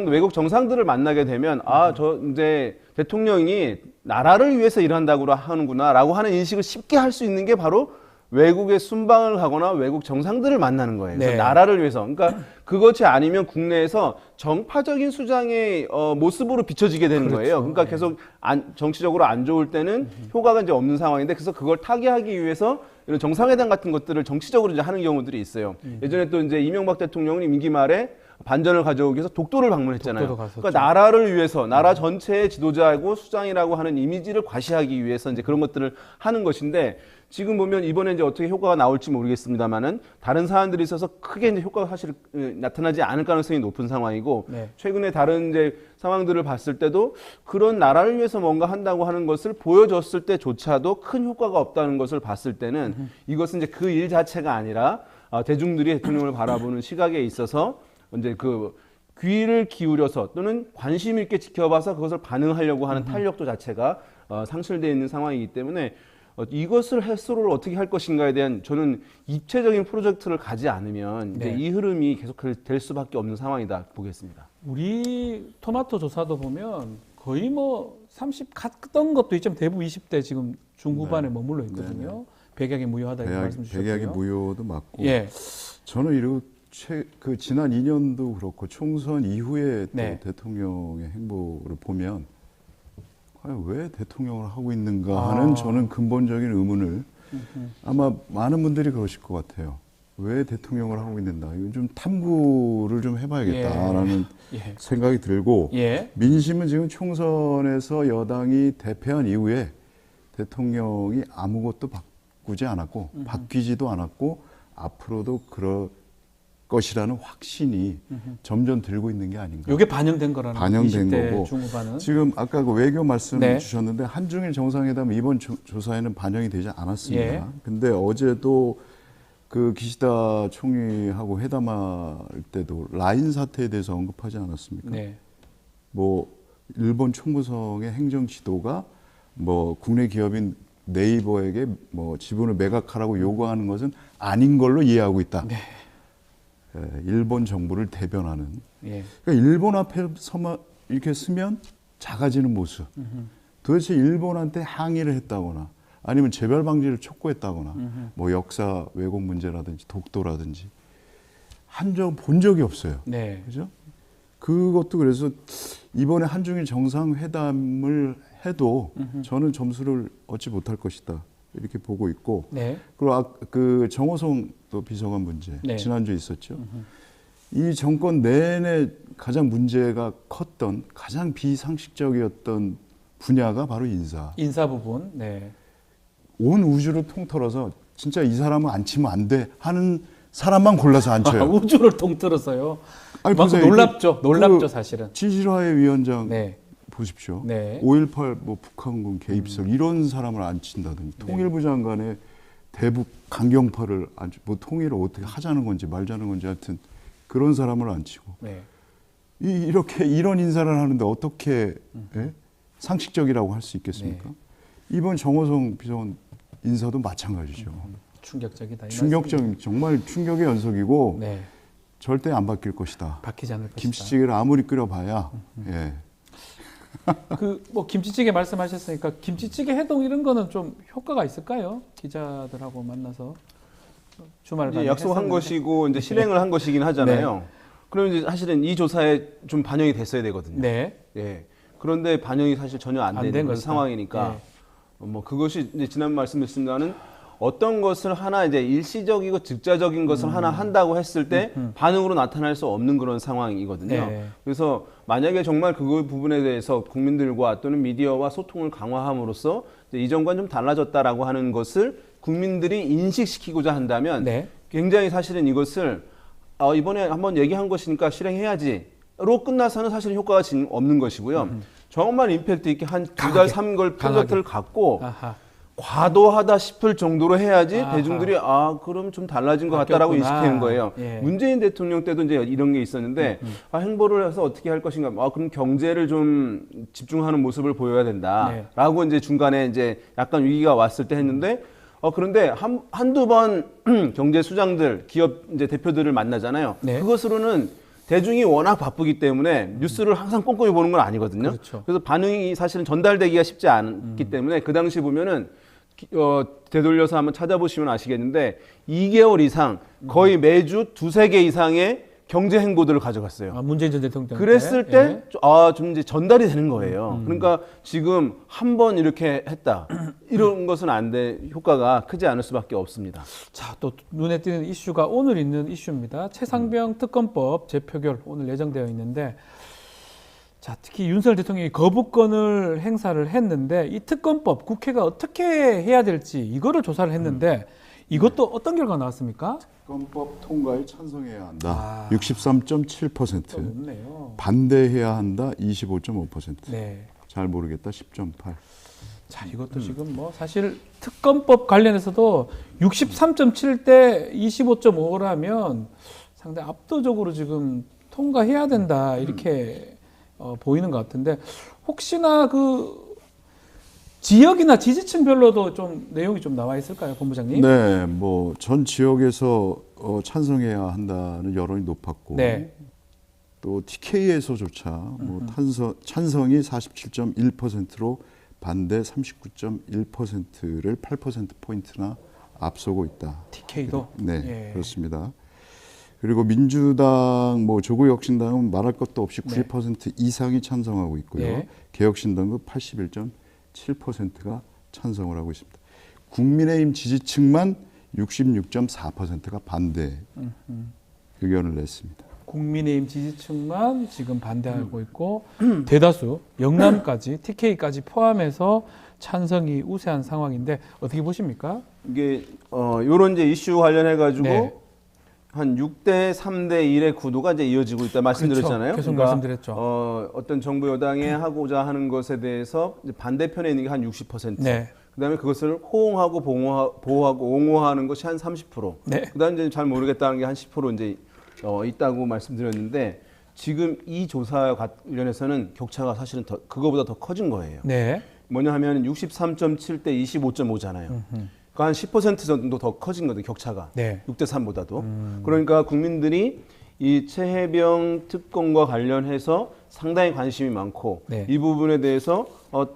외국 정상들을 만나게 되면 저 이제 대통령이 나라를 위해서 일한다고 하는구나라고 하는 인식을 쉽게 할 수 있는 게 바로 외국에 순방을 가거나 외국 정상들을 만나는 거예요. 그래서
네.
나라를 위해서. 그러니까 그것이 아니면 국내에서 정파적인 수장의 모습으로 비춰지게 되는
그렇죠.
거예요. 그러니까
네.
계속 정치적으로 안 좋을 때는 효과가 이제 없는 상황인데, 그래서 그걸 타개하기 위해서 이런 정상회담 같은 것들을 정치적으로 이제 하는 경우들이 있어요. 예전에 또 이제 이명박 대통령은 임기 말에 반전을 가져오기 위해서 독도를 방문했잖아요.
독도도 갔었죠.
그러니까 나라를 위해서, 나라 전체의 지도자이고 수장이라고 하는 이미지를 과시하기 위해서 이제 그런 것들을 하는 것인데, 지금 보면 이번에 이제 어떻게 효과가 나올지 모르겠습니다만은 다른 사안들이 있어서 크게 이제 효과가 사실 나타나지 않을 가능성이 높은 상황이고,
네.
최근에 다른 이제 상황들을 봤을 때도 그런 나라를 위해서 뭔가 한다고 하는 것을 보여줬을 때조차도 큰 효과가 없다는 것을 봤을 때는 이것은 이제 그 일 자체가 아니라 대중들이 대통령을 바라보는 시각에 있어서 이제 그 귀를 기울여서 또는 관심 있게 지켜봐서 그것을 반응하려고 하는 탄력도 자체가 상실되어 있는 상황이기 때문에 이것을 해소를 어떻게 할 것인가에 대한, 저는 입체적인 프로젝트를 가지 않으면 이제
네.
이 흐름이 계속 될 수밖에 없는 상황이다 보겠습니다.
우리 토마토 조사도 보면 거의 뭐 30 갔던 것도 있지만 대부분 20대 지금 중후반에
네.
머물러 있거든요. 백약이 무효하다 이렇게 말씀 주셨고요.
백약이 무효도 맞고,
예.
저는 이러고 그 지난 2년도 그렇고 총선 이후에 또
네.
대통령의 행보를 보면 과연 왜 대통령을 하고 있는가 하는 저는 근본적인 의문을, 아마 많은 분들이 그러실 것 같아요. 왜 대통령을 하고 있는가? 이건 좀 탐구를 좀 해봐야겠다라는
예.
생각이 들고,
예.
민심은 지금 총선에서 여당이 대패한 이후에 대통령이 아무것도 바꾸지 않았고 바뀌지도 않았고 앞으로도 그럴 것이라는 확신이 점점 들고 있는 게 아닌가.
이게 반영된 거라는
반영된
20대
거고.
중후반은.
지금 아까 그 외교 말씀
네.
주셨는데 한중일 정상회담 이번 조사에는 반영이 되지 않았습니다.
예.
근데 어제도 그 기시다 총리하고 회담할 때도 라인 사태에 대해서 언급하지 않았습니까?
네.
뭐 일본 총무성의 행정 지도가 뭐 국내 기업인 네이버에게 뭐 지분을 매각하라고 요구하는 것은 아닌 걸로 이해하고 있다.
네.
일본 정부를 대변하는.
예.
그러니까 일본 앞에서만 이렇게 쓰면 작아지는 모습. 도대체 일본한테 항의를 했다거나 아니면 재발 방지를 촉구했다거나 뭐 역사 왜곡 문제라든지 독도라든지 한 적 본 적이 없어요.
네.
그죠? 그것도 그래서 이번에 한중일 정상회담을 해도 저는 점수를 얻지 못할 것이다. 이렇게 보고 있고.
네.
그리고 그 정호성 또 비서관 문제
네.
지난주에 있었죠. 이 정권 내내 가장 문제가 컸던 가장 비상식적이었던 분야가 바로
인사 부분. 네.
온 우주를 통틀어서 진짜 이 사람은 안 치면 안 돼 하는 사람만 골라서 안 쳐요.
우주를 통틀어서요.
아니,
막 놀랍죠. 놀랍죠, 사실은.
진실화의 위원장
네.
보십시오.
네.
5.18 뭐 북한군 개입설 이런 사람을 안 친다든지 통일부 장관의 대북 강경파를 안 치, 뭐 통일을 어떻게 하자는 건지 말자는 건지 하여튼 그런 사람을 안 치고
네.
이렇게 이런 인사를 하는데 어떻게 상식적이라고 할 수 있겠습니까?
네.
이번 정호성 비서관 인사도 마찬가지죠.
충격적이다.
충격적인 정말 충격의 연속이고
네.
절대 안 바뀔 것이다.
바뀌지 않을 것이다.
김치찌개를 아무리 끓여봐야 예.
뭐 김치찌개 말씀하셨으니까 김치찌개 해동 이런 거는 좀 효과가 있을까요? 기자들하고 만나서 주말
약속한 것이고 이제 실행을 한 것이긴 하잖아요.
네.
그러면 이제 사실은 이 조사에 좀 반영이 됐어야 되거든요.
네.
예. 그런데 반영이 사실 전혀 안 되는 그런 상황이니까 뭐 그것이 이제 지난 말씀드렸습니다는 어떤 것을 하나 이제 일시적이고 즉자적인 것을 하나 한다고 했을 때 반응으로 나타날 수 없는 그런 상황이거든요.
네.
그래서 만약에 정말 그 부분에 대해서 국민들과 또는 미디어와 소통을 강화함으로써 이전과는 좀 달라졌다라고 하는 것을 국민들이 인식시키고자 한다면
네.
굉장히 사실은 이것을 이번에 한번 얘기한 것이니까 실행해야지로 끝나서는 사실 효과가 없는 것이고요. 정말 임팩트 있게 한 2달, 3개월 프로젝트를 갖고 과도하다 싶을 정도로 해야지 대중들이 그럼 좀 달라진 것 같다라고 인식하는 거예요.
예.
문재인 대통령 때도 이제 이런 게 있었는데 행보를 해서 어떻게 할 것인가? 그럼 경제를 좀 집중하는 모습을 보여야 된다라고 이제 중간에 이제 약간 위기가 왔을 때 했는데 그런데 한두 번 경제 수장들, 기업 이제 대표들을 만나잖아요.
네.
그것으로는 대중이 워낙 바쁘기 때문에 뉴스를 항상 꼼꼼히 보는 건 아니거든요.
그렇죠.
그래서 반응이 사실은 전달되기가 쉽지 않기 때문에 그 당시 보면은 되돌려서 한번 찾아보시면 아시겠는데 2개월 이상 거의 매주 2-3개 이상의 경제 행보들을 가져갔어요.
문재인 전 대통령
그랬을 때 좀 이제 전달이 되는 거예요. 그러니까 지금 한 번 이렇게 했다. 이런 것은 안 돼. 효과가 크지 않을 수밖에 없습니다.
자, 또 눈에 띄는 이슈가 오늘 있는 이슈입니다. 최상병 특검법 재표결 오늘 예정되어 있는데 자, 특히 윤석열 대통령이 거부권을 행사를 했는데 이 특검법 국회가 어떻게 해야 될지 이거를 조사를 했는데 이것도 어떤 결과가 나왔습니까?
특검법 통과에 찬성해야 한다. 63.7%.
높네요.
반대해야 한다. 25.5%.
네.
잘 모르겠다. 10.8%.
자, 이것도 지금 뭐 사실 특검법 관련해서도 63.7대 25.5라면 상당히 압도적으로 지금 통과해야 된다 이렇게 보이는 것 같은데 혹시나 그 지역이나 지지층별로도 좀 내용이 좀 나와 있을까요, 본부장님?
네, 뭐 전 지역에서 찬성해야 한다는 여론이 높았고,
네.
또 TK에서조차 뭐 찬성이 47.1%로 반대 39.1%를 8% 포인트나 앞서고 있다.
TK도?
네, 그렇습니다. 그리고 민주당, 뭐 조국혁신당은 말할 것도 없이 90% 이상이 찬성하고 있고요. 개혁신당도 81.7%가 찬성을 하고 있습니다. 국민의힘 지지층만 66.4%가 반대 의견을 냈습니다.
국민의힘 지지층만 지금 반대하고 있고 대다수 영남까지 TK까지 포함해서 찬성이 우세한 상황인데 어떻게 보십니까?
이게 요런 이제 이슈 관련해 가지고 한 6대 3대 1의 구도가 이제 이어지고 있다 말씀드렸잖아요.
그렇죠. 계속
그러니까
말씀드렸죠.
어떤 정부 여당이 하고자 하는 것에 대해서 이제 반대편에 있는 게 한 60%. 그다음에 그것을 호응하고 보호하고 옹호하는 것이 한 30%. 그다음에 이제 잘 모르겠다는 게 한 10% 이제 있다고 말씀드렸는데 지금 이 조사 관련해서는 격차가 사실은 그거보다 더 커진 거예요. 뭐냐 하면 63.7대 25.5잖아요. 그러니까 한 10% 정도 더 커진 거거든요, 격차가. 6대 3보다도. 그러니까 국민들이 이 최혜병 특검과 관련해서 상당히 관심이 많고
네.
이 부분에 대해서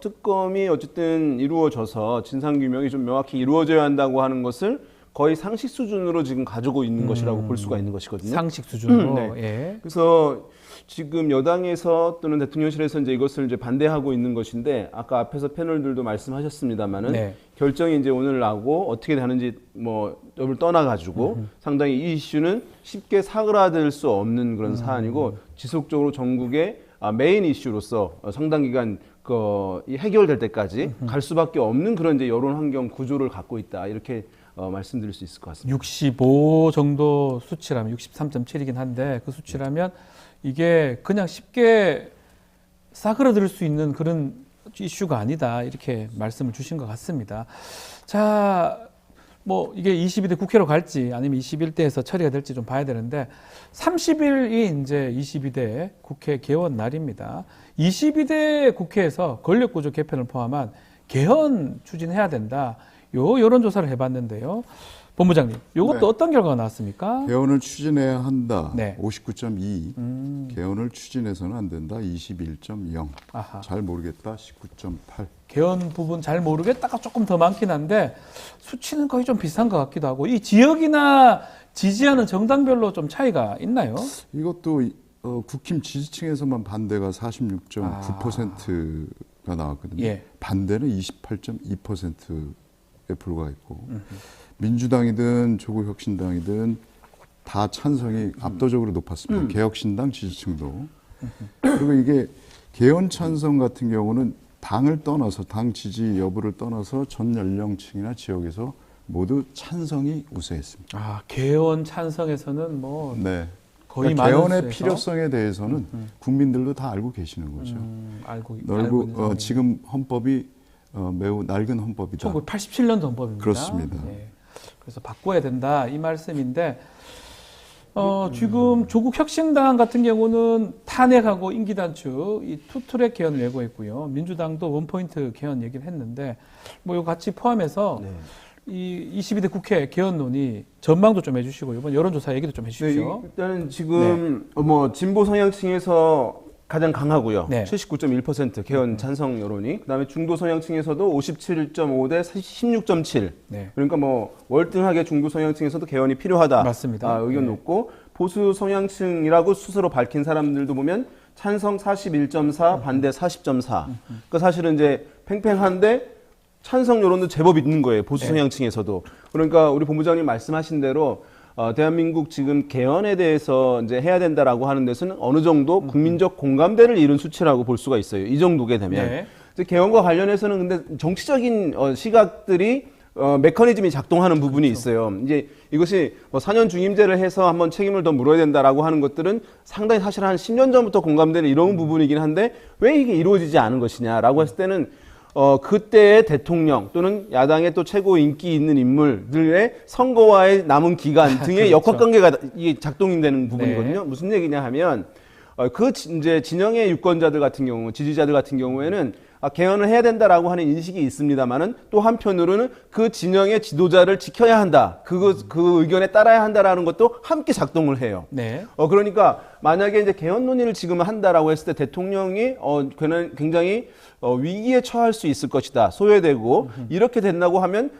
특검이 어쨌든 이루어져서 진상규명이 좀 명확히 이루어져야 한다고 하는 것을 거의 상식 수준으로 지금 가지고 있는 것이라고 볼 수가 있는 것이거든요.
상식 수준으로.
네.
예.
그래서 지금 여당에서 또는 대통령실에서 이제 이것을 이제 반대하고 있는 것인데 아까 앞에서 패널들도 말씀하셨습니다만은
네.
결정이 이제 오늘 나고 어떻게 되는지 뭐 를 떠나가지고 상당히 이 이슈는 쉽게 사그라들 수 없는 그런 사안이고 지속적으로 전국의 메인 이슈로서 상당 기간 이 해결될 때까지 갈 수밖에 없는 그런 이제 여론 환경 구조를 갖고 있다 이렇게 말씀드릴 수 있을 것 같습니다.
65 정도 수치라면 63.7이긴 한데 그 수치라면 이게 그냥 쉽게 싸그러들 수 있는 그런 이슈가 아니다 이렇게 말씀을 주신 것 같습니다. 자, 뭐 이게 22대 국회로 갈지 아니면 21대에서 처리가 될지 좀 봐야 되는데 30일이 이제 22대 국회 개원 날입니다. 22대 국회에서 권력구조 개편을 포함한 개헌 추진해야 된다. 요 여론조사를 해봤는데요. 본부장님, 이것도
네.
어떤 결과가 나왔습니까?
개헌을 추진해야 한다.
네.
59.2. 개헌을 추진해서는 안 된다. 21.0.
아하.
잘 모르겠다. 19.8.
개헌 부분 잘 모르겠다가 조금 더 많긴 한데 수치는 거의 좀 비슷한 것 같기도 하고 이 지역이나 지지하는 정당별로 좀 차이가 있나요?
이것도 국힘 지지층에서만 반대가 46.9%가 나왔거든요.
예.
반대는 28.2%에 불과했고 민주당이든 조국혁신당이든 다 찬성이 압도적으로 높았습니다. 개혁신당 지지층도. 그리고 이게 개헌 찬성 같은 경우는 당을 떠나서 당 지지 여부를 떠나서 전 연령층이나 지역에서 모두 찬성이 우세했습니다.
아, 개헌 찬성에서는 뭐
네.
거의
그러니까
많은
개헌의
수에서?
필요성에 대해서는 국민들도 다 알고 계시는 거죠.
알고
지금 헌법이 매우 낡은 헌법이다.
1987년도 헌법입니다.
그렇습니다.
네. 그래서 바꿔야 된다 이 말씀인데 지금 조국 혁신당 같은 경우는 탄핵하고 임기 단축 이 투트랙 개헌을 내고 있고요. 민주당도 원포인트 개헌 얘기를 했는데 뭐 이거 같이 포함해서 이 22대 국회 개헌 논의 전망도 좀 해주시고 이번 여론조사 얘기도 좀 해주십시오.
네, 일단은 지금 뭐 진보 성향층에서 가장 강하고요.
네.
79.1% 개헌 찬성 여론이. 그다음에 중도 성향층에서도 57.5 대 16.7.
네.
그러니까 뭐 월등하게 중도 성향층에서도 개헌이 필요하다.
맞습니다.
의견
네.
높고 보수 성향층이라고 스스로 밝힌 사람들도 보면 찬성 41.4, 반대 40.4. 그러니까 사실은 이제 팽팽한데 찬성 여론도 제법 있는 거예요. 보수 성향층에서도. 그러니까 우리 본부장님 말씀하신 대로 대한민국 지금 개헌에 대해서 이제 해야 된다라고 하는 데서는 어느 정도 국민적 공감대를 이룬 수치라고 볼 수가 있어요. 이 정도게 되면.
네.
이제 개헌과 관련해서는 근데 정치적인 시각들이 메커니즘이 작동하는 부분이 있어요. 이제 이것이 뭐 4년 중임제를 해서 한번 책임을 더 물어야 된다라고 하는 것들은 상당히 사실 한 10년 전부터 공감대를 이뤄온 부분이긴 한데 왜 이게 이루어지지 않은 것이냐라고 했을 때는 그때의 대통령 또는 야당의 또 최고 인기 있는 인물들의 선거와의 남은 기간 등의
그렇죠.
역학관계가 이게 작동이 되는 부분이거든요. 무슨 얘기냐 하면 이제 진영의 유권자들 같은 경우, 지지자들 같은 경우에는 개헌을 해야 된다라고 하는 인식이 있습니다만은 또 한편으로는 그 진영의 지도자를 지켜야 한다. 그 의견에 따라야 한다라는 것도 함께 작동을 해요.
네.
그러니까 만약에 이제 개헌 논의를 지금 한다라고 했을 때 대통령이 굉장히 위기에 처할 수 있을 것이다. 소외되고 이렇게 된다고 하면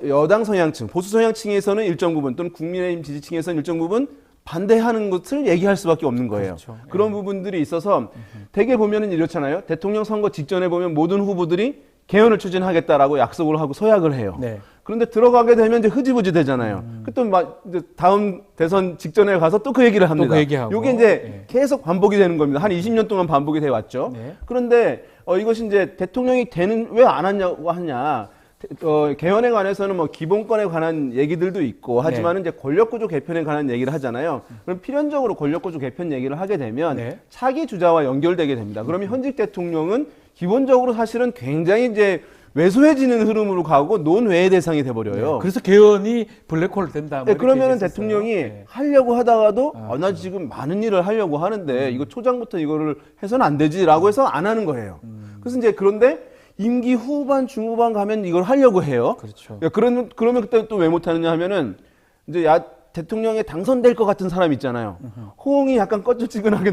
여당 성향층, 보수 성향층에서는 일정 부분 또는 국민의힘 지지층에서는 일정 부분 반대하는 것을 얘기할 수밖에 없는 거예요.
그렇죠.
그런 부분들이 있어서 대개 보면은 이렇잖아요. 대통령 선거 직전에 보면 모든 후보들이 개헌을 추진하겠다라고 약속을 하고 서약을 해요.
네.
그런데 들어가게 되면 이제 흐지부지 되잖아요. 또 이제 다음 대선 직전에 가서 또 그 얘기를 합니다.
또 그 얘기하고.
이게 이제 계속 반복이 되는 겁니다. 한 20년 동안 반복이 돼 왔죠.
네.
그런데 이것이 이제 대통령이 왜 안 하냐고 하냐. 개헌에 관해서는 뭐 기본권에 관한 얘기들도 있고 하지만 이제 권력구조 개편에 관한 얘기를 하잖아요. 그럼 필연적으로 권력구조 개편 얘기를 하게 되면 차기 주자와 연결되게 됩니다. 그러면 현직 대통령은 기본적으로 사실은 굉장히 이제 왜소해지는 흐름으로 가고 논외의 대상이 돼버려요.
네. 그래서 개헌이 블랙홀 된다. 뭐
그러면 대통령이 하려고 하다가도 나 지금 많은 일을 하려고 하는데 이거 초장부터 이거를 해서는 안 되지라고 해서 안 하는 거예요. 그래서 이제 그런데 임기 후반, 중후반 가면 이걸 하려고 해요.
그렇죠.
그러면 그때 또 왜 못하느냐 하면은 이제 대통령에 당선될 것 같은 사람 있잖아요. 호응이 약간 꺼질지근하게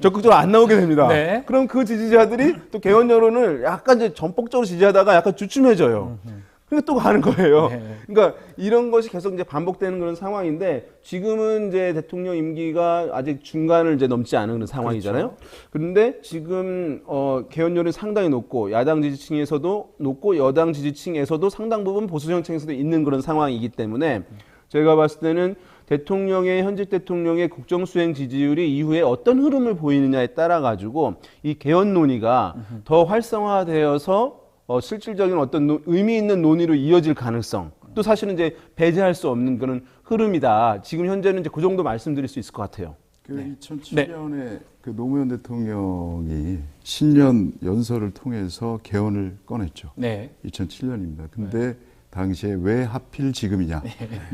적극적으로 안 나오게 됩니다.
네.
그럼 그 지지자들이 또 개헌 여론을 약간 이제 전폭적으로 지지하다가 약간 주춤해져요. 그러니까 또 가는 거예요.
네.
그러니까 이런 것이 계속 이제 반복되는 그런 상황인데 지금은 이제 대통령 임기가 아직 중간을 이제 넘지 않은 그런 상황이잖아요.
그렇죠.
그런데 지금 개헌 여론이 상당히 높고 야당 지지층에서도 높고 여당 지지층에서도 상당 부분 보수 정책에서도 있는 그런 상황이기 때문에 제가 봤을 때는 현직 대통령의 국정 수행 지지율이 이후에 어떤 흐름을 보이느냐에 따라 가지고 이 개헌 논의가 더 활성화되어서 실질적인 어떤 의미 있는 논의로 이어질 가능성, 또 사실은 이제 배제할 수 없는 그런 흐름이다. 지금 현재는 이제 그 정도 말씀드릴 수 있을 것 같아요.
그 2007년에 그 노무현 대통령이 신년 연설을 통해서 개헌을 꺼냈죠.
네.
2007년입니다. 근데 당시에 왜 하필 지금이냐.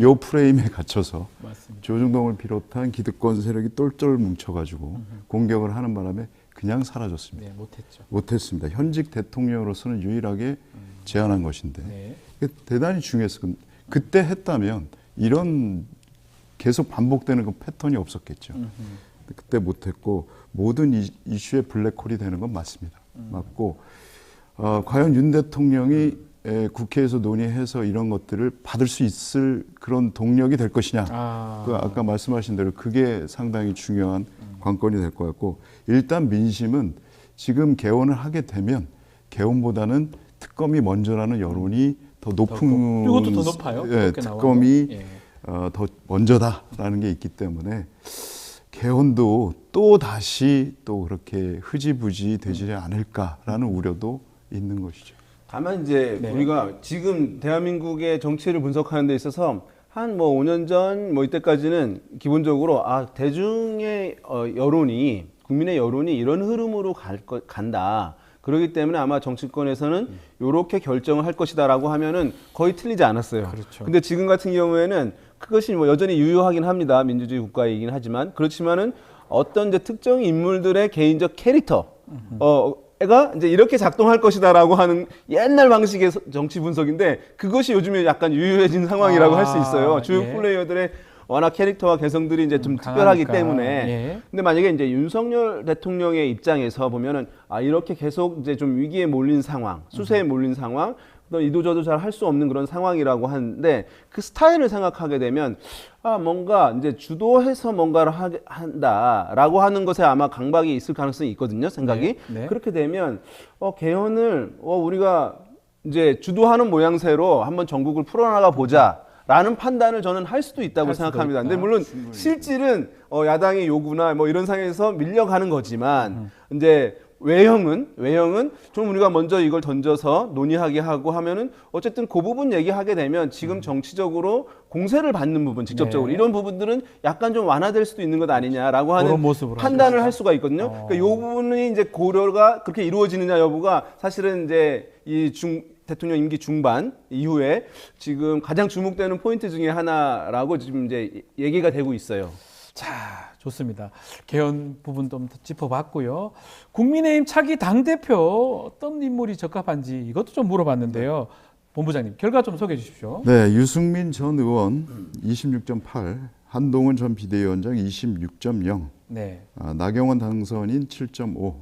요 프레임에 갇혀서
맞습니다.
조중동을 비롯한 기득권 세력이 똘똘 뭉쳐가지고 공격을 하는 바람에 그냥 사라졌습니다.
네, 못했죠.
못했습니다. 현직 대통령으로서는 유일하게 제안한 것인데 대단히 중요했어요. 그때 했다면 이런 계속 반복되는 그 패턴이 없었겠죠. 그때 못했고 모든 이슈의 블랙홀이 되는 건 맞습니다. 맞고 과연 윤 대통령이 국회에서 논의해서 이런 것들을 받을 수 있을 그런 동력이 될 것이냐. 아까 말씀하신 대로 그게 상당히 중요한 관건이 될 것 같고 일단 민심은 지금 개헌을 하게 되면 개헌보다는 특검이 먼저라는 여론이 더 높은
이것도 더 높아요?
예, 특검이 더 먼저다라는 게 있기 때문에 개헌도 또 다시 또 그렇게 흐지부지 되지 않을까라는 우려도 있는 것이죠.
다만 이제 우리가 지금 대한민국의 정치를 분석하는 데 있어서 한 5년 전 이때까지는 기본적으로 대중의 여론이 국민의 여론이 이런 흐름으로 간다. 그렇기 때문에 아마 정치권에서는 이렇게 결정을 할 것이다라고 하면은 거의 틀리지 않았어요.
그렇죠.
근데 지금 같은 경우에는 그것이 여전히 유효하긴 합니다. 민주주의 국가이긴 하지만 그렇지만은 어떤 이제 특정 인물들의 개인적 캐릭터 가 이제 이렇게 작동할 것이다라고 하는 옛날 방식의 정치 분석인데 그것이 요즘에 약간 유효해진 상황이라고 할 수 있어요. 주요 플레이어들의 워낙 캐릭터와 개성들이 이제 좀 특별하기 때문에. 근데 만약에 이제 윤석열 대통령의 입장에서 보면은 이렇게 계속 이제 좀 위기에 몰린 상황, 수세에 몰린 상황, 이도저도 잘 할 수 없는 그런 상황이라고 하는데 그 스타일을 생각하게 되면 뭔가 이제 주도해서 뭔가를 한다라고 하는 것에 아마 강박이 있을 가능성이 있거든요. 생각이. 그렇게 되면 개헌을 우리가 이제 주도하는 모양새로 한번 전국을 풀어나가 보자. 라는 판단을 저는 할 수도 있다고 생각합니다. 근데 물론 실질은 야당의 요구나 이런 상황에서 밀려가는 거지만 이제 외형은 좀 우리가 먼저 이걸 던져서 논의하게 하고 하면은 어쨌든 그 부분 얘기하게 되면 지금 정치적으로 공세를 받는 부분 직접적으로 이런 부분들은 약간 좀 완화될 수도 있는 것 아니냐라고 하는 판단을 할 수가 있거든요. 그러니까 이 부분이 이제 고려가 그렇게 이루어지느냐 여부가 사실은 이제 대통령 임기 중반 이후에 지금 가장 주목되는 포인트 중에 하나라고 지금 이제 얘기가 되고 있어요.
자, 좋습니다. 개헌 부분 좀 짚어봤고요. 국민의힘 차기 당대표 어떤 인물이 적합한지 이것도 좀 물어봤는데요. 본부장님, 결과 좀 소개해 주십시오.
네, 유승민 전 의원 26.8, 한동훈 전 비대위원장 26.0, 나경원 당선인 7.5,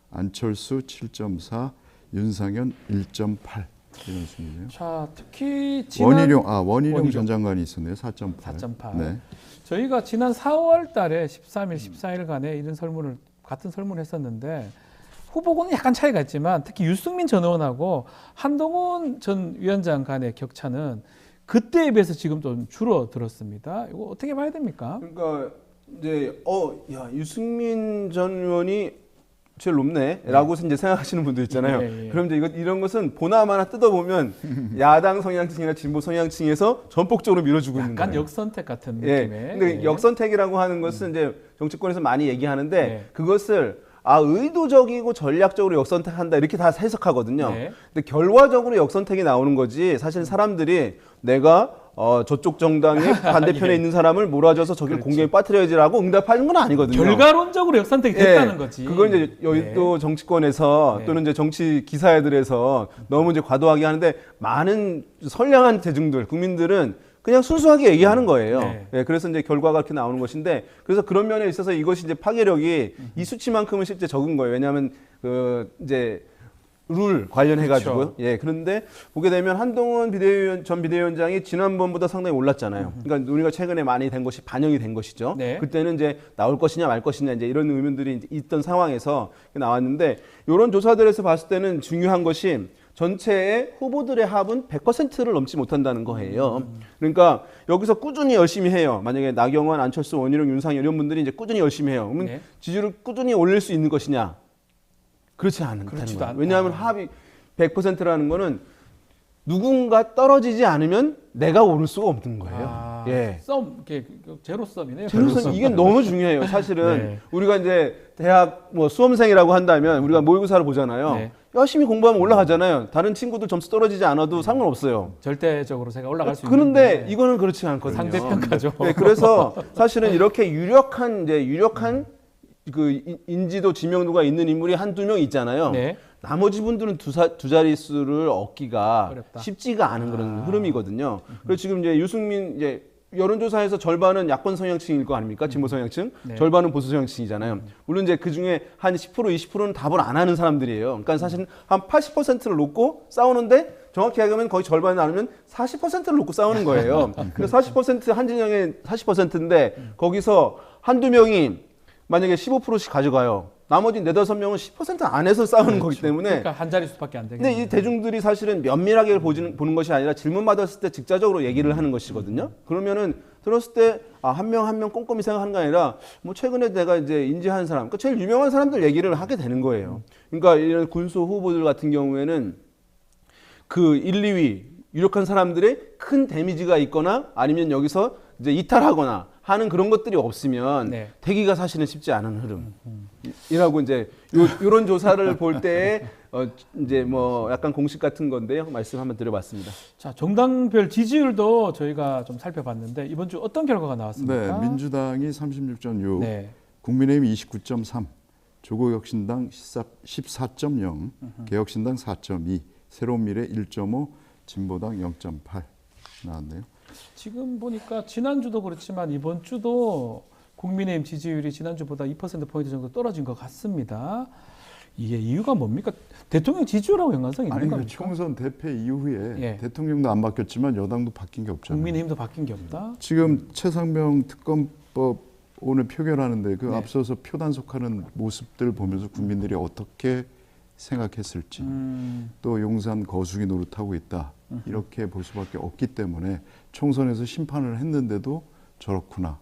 안철수 7.4, 윤상현 1.8 이런 순이네요.
자, 특히
원희룡 전 장관이 있었네요. 4.8.
4.8.
네.
저희가 지난 4월 달에 13일, 14일간에 이런 같은 설문을 했었는데 후보군은 약간 차이가 있지만 특히 유승민 전 의원하고 한동훈 전 위원장 간의 격차는 그때에 비해서 지금 좀 줄어들었습니다. 이거 어떻게 봐야 됩니까?
그러니까 이제 유승민 전 의원이 제일 높네라고 이제 생각하시는 분들 있잖아요. 그럼 이제 이런 것은 보나마나 뜯어보면 야당 성향층이나 진보 성향층에서 전폭적으로 밀어주고 있는 거예요.
약간 역선택 같은 느낌의.
근데 역선택이라고 하는 것은 이제 정치권에서 많이 얘기하는데 그것을 의도적이고 전략적으로 역선택한다 이렇게 다 해석하거든요. 근데 결과적으로 역선택이 나오는 거지 사실 사람들이 내가 저쪽 정당의 반대편에 있는 사람을 몰아줘서 저기를 공격에 빠뜨려야지라고 응답하는 건 아니거든요.
결과론적으로 역선택이 됐다는 거지.
그건 이제 또 정치권에서 또는 이제 정치 기사회들에서 너무 이제 과도하게 하는데 많은 선량한 대중들, 국민들은 그냥 순수하게 얘기하는 거예요.
네.
예, 그래서 이제 결과가 이렇게 나오는 것인데, 그래서 그런 면에 있어서 이것이 이제 파괴력이 이 수치만큼은 실제 적은 거예요. 왜냐하면 이제 룰 관련해가지고요.
그렇죠.
예, 그런데 보게 되면 한동훈 전 비대위원장이 지난번보다 상당히 올랐잖아요. 그러니까 우리가 최근에 많이 된 것이 반영이 된 것이죠.
네.
그때는 이제 나올 것이냐 말 것이냐 이제 이런 의문들이 이제 있던 상황에서 나왔는데, 이런 조사들에서 봤을 때는 중요한 것이 전체의 후보들의 합은 100%를 넘지 못한다는 거예요. 그러니까 여기서 꾸준히 열심히 해요. 만약에 나경원, 안철수, 원희룡, 윤상현 이런 분들이 이제 꾸준히 열심히 해요. 그러면
네.
지지율을 꾸준히 올릴 수 있는 것이냐? 그렇지 않다는 거예요. 왜냐하면 합이 100%라는 거는 누군가 떨어지지 않으면 내가 오를 수가 없는 거예요. 예.
제로섬이네요.
제로섬 이게 너무 중요해요. 사실은
네.
우리가 이제 대학 수험생이라고 한다면 우리가 모의고사를 보잖아요.
네.
열심히 공부하면 올라가잖아요. 다른 친구들 점수 떨어지지 않아도 상관없어요.
절대적으로 제가 올라갈 수
그런데
있는데
이거는 그렇지 않거든요.
상대평가죠.
네, 그래서 사실은 이렇게 유력한 그 인지도 지명도가 있는 인물이 한두 명 있잖아요.
네.
나머지 분들은 두 자릿수를 얻기가
어렵다.
쉽지가 않은 그런 흐름이거든요. 그래서 지금 이제 유승민 여론조사에서 절반은 야권 성향층일 거 아닙니까? 진보 성향층.
네.
절반은 보수 성향층이잖아요. 물론 이제 그 중에 한 10%, 20%는 답을 안 하는 사람들이에요. 그러니까 사실은 한 80%를 놓고 싸우는데 정확히 하면 거의 절반이 나누면 40%를 놓고 싸우는 거예요. 그래서 40% 한진영의 40%인데 거기서 한두 명이 만약에 15%씩 가져가요. 나머지 4-5명은 10% 안에서 싸우는 거기 때문에.
그러니까 한 자릿수밖에 안 되겠네요.
근데 이 대중들이 사실은 면밀하게 보는 것이 아니라 질문 받았을 때 직접적으로 얘기를 하는 것이거든요. 그러면은 들었을 때 한 명 한 명 꼼꼼히 생각하는 게 아니라 뭐 최근에 내가 이제 인지한 사람, 그러니까 제일 유명한 사람들 얘기를 하게 되는 거예요. 그러니까 이런 군소 후보들 같은 경우에는 그 1, 2위 유력한 사람들의 큰 데미지가 있거나 아니면 여기서 이제 이탈하거나 하는 그런 것들이 없으면
네.
되기가 사실은 쉽지 않은 흐름이라고 이제 이런 조사를 볼 때 이제 뭐 약간 공식 같은 건데요. 말씀 한번 드려봤습니다.
자, 정당별 지지율도 저희가 좀 살펴봤는데 이번 주 어떤 결과가 나왔습니까?
네, 민주당이 36.6,
네.
국민의힘이 29.3, 조국혁신당 14.0, 개혁신당 4.2, 새로운미래 1.5, 진보당 0.8 나왔네요.
지금 보니까 지난주도 그렇지만 이번 주도 국민의힘 지지율이 지난주보다 2%포인트 정도 떨어진 것 같습니다. 이게 이유가 뭡니까? 대통령 지지율하고 연관성이 있는 겁니까?
아니, 총선 대패 이후에
예.
대통령도 안 바뀌었지만 여당도 바뀐 게 없잖아요.
국민의힘도 바뀐 게 없다?
지금 최상병 특검법 오늘 표결하는데 그
네.
앞서서 표 단속하는 모습들 보면서 국민들이 어떻게 생각했을지 또 용산 거수기 노릇하고 있다 이렇게 볼 수밖에 없기 때문에 총선에서 심판을 했는데도 저렇구나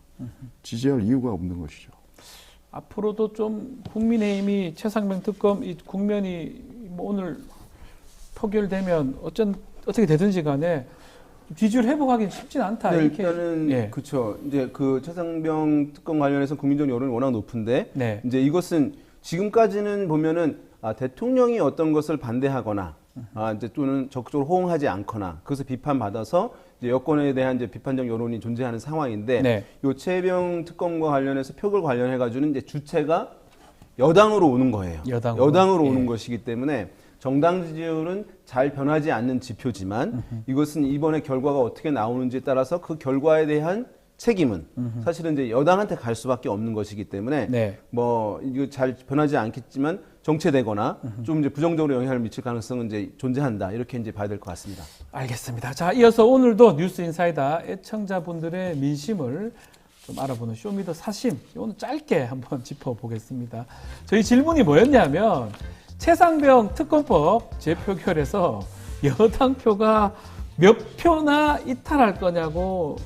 지지할 이유가 없는 것이죠.
앞으로도 좀 국민의힘이 최상병 특검 이 국면이 뭐 오늘 표결되면 어떻게 되든지 간에 지지율 회복하기는 쉽진 않다.
네,
이렇게.
일단은
예.
그렇죠. 이제 그 최상병 특검 관련해서 국민적 여론이 워낙 높은데
네.
이제 이것은 지금까지는 보면은 대통령이 어떤 것을 반대하거나 이제 또는 적극적으로 호응하지 않거나 그것을 비판받아서 이제 여권에 대한 이제 비판적 여론이 존재하는 상황인데
네.
요 최병 특검과 관련해서 표결 관련해 가지고는 이제 주체가 여당으로 오는 거예요. 여당으로
예.
오는 것이기 때문에 정당 지지율은 잘 변하지 않는 지표지만 이것은 이번에 결과가 어떻게 나오는지에 따라서 그 결과에 대한 책임은 사실은 이제 여당한테 갈 수밖에 없는 것이기 때문에
네.
뭐 이거 잘 변하지 않겠지만 정체되거나 좀 이제 부정적으로 영향을 미칠 가능성은 이제 존재한다 이렇게 이제 봐야 될 것 같습니다.
알겠습니다. 자, 이어서 오늘도 뉴스 인사이다 애청자분들의 민심을 좀 알아보는 쇼미더 사심 오늘 짧게 한번 짚어보겠습니다. 저희 질문이 뭐였냐면 최상병 특검법 재표결에서 여당 표가 몇 표나 이탈할 거냐고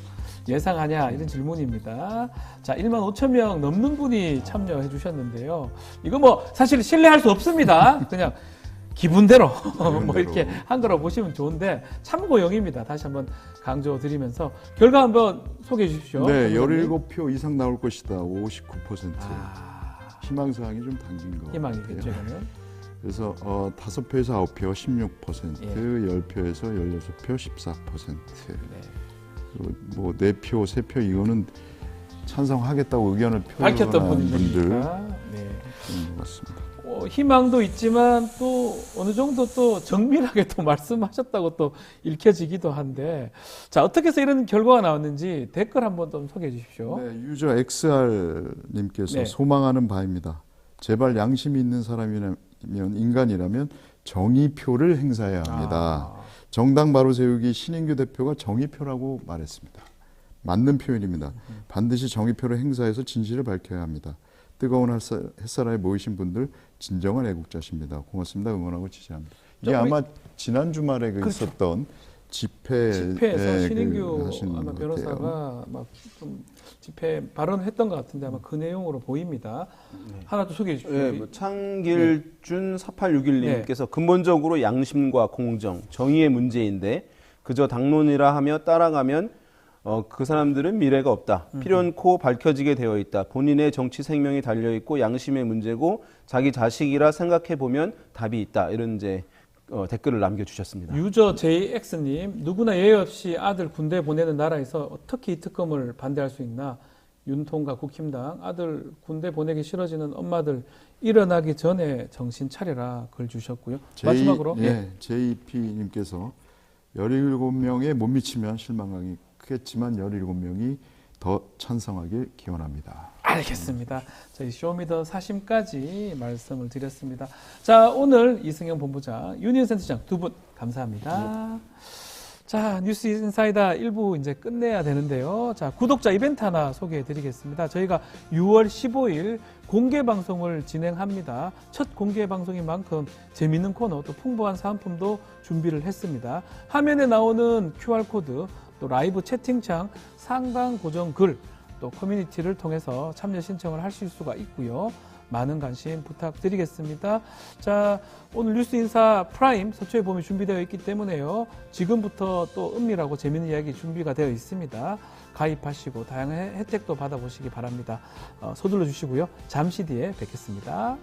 예상하냐 이런 질문입니다. 자, 15,000명 넘는 분이 참여해 주셨는데요. 이거 뭐 사실 신뢰할 수 없습니다. 그냥 기분대로 뭐 이렇게 한 거라고 보시면 좋은데 참고용입니다. 다시 한번 강조드리면서 결과 한번 소개해 주십시오.
네, 17표 이상 나올 것이다. 59%. 희망사항이 좀 당긴 거.
희망이겠죠, 이거는.
그래서 5표에서 9표 16%,
예.
10표에서 16표 14%.
네.
뭐 4표, 3표 이거는 찬성하겠다고 의견을
밝혔던
표현한 분들
분들이니까. 네.
것 같습니다.
희망도 있지만 또 어느 정도 또 정밀하게 또 말씀하셨다고 또 읽혀지기도 한데, 자, 어떻게 해서 이런 결과가 나왔는지 댓글 한번 좀 소개해 주십시오.
네, 유저 XR님께서
네.
소망하는 바입니다. 제발 양심이 있는 사람이라면, 인간이라면 정의표를 행사해야 합니다. 정당 바로 세우기 신인규 대표가 정의표라고 말했습니다. 맞는 표현입니다. 반드시 정의표를 행사해서 진실을 밝혀야 합니다. 뜨거운 햇살에 모이신 분들 진정한 애국자십니다. 고맙습니다. 응원하고 지지합니다. 이게 아마 지난 주말에 있었던
집회에서 신인규
하신
아마
것
변호사가 막 좀 집회 발언했던 것 같은데 아마 그 내용으로 보입니다. 하나 더 소개해 주십시오.
네, 뭐 창길준 4861님께서 근본적으로 양심과 공정, 정의의 문제인데 그저 당론이라 하며 따라가면 그 사람들은 미래가 없다. 필연코 밝혀지게 되어 있다. 본인의 정치 생명이 달려있고 양심의 문제고 자기 자식이라 생각해보면 답이 있다. 이런 이제 댓글을 남겨주셨습니다.
유저 JX님, 누구나 예외 없이 아들 군대 보내는 나라에서 어떻게 이 특검을 반대할 수 있나? 윤통과 국힘당, 아들 군대 보내기 싫어지는 엄마들 일어나기 전에 정신 차려라 글 주셨고요. 마지막으로
JP님께서 17명에 못 미치면 실망감이 크겠지만 17명이 더 찬성하길 기원합니다.
알겠습니다. 저희 쇼미더 사심까지 말씀을 드렸습니다. 자, 오늘 이승영 본부장, 윤희은 센터장 두 분 감사합니다. 자, 뉴스 인사이다 1부 이제 끝내야 되는데요. 자, 구독자 이벤트 하나 소개해 드리겠습니다. 저희가 6월 15일 공개 방송을 진행합니다. 첫 공개 방송인 만큼 재미있는 코너 또 풍부한 사은품도 준비를 했습니다. 화면에 나오는 QR코드 또 라이브 채팅창 상단 고정 글 또 커뮤니티를 통해서 참여 신청을 하실 수가 있고요. 많은 관심 부탁드리겠습니다. 자, 오늘 뉴스 인사 프라임 서초에 보면 준비되어 있기 때문에요. 지금부터 또 은밀하고 재미있는 이야기 준비가 되어 있습니다. 가입하시고 다양한 혜택도 받아보시기 바랍니다. 서둘러 주시고요. 잠시 뒤에 뵙겠습니다.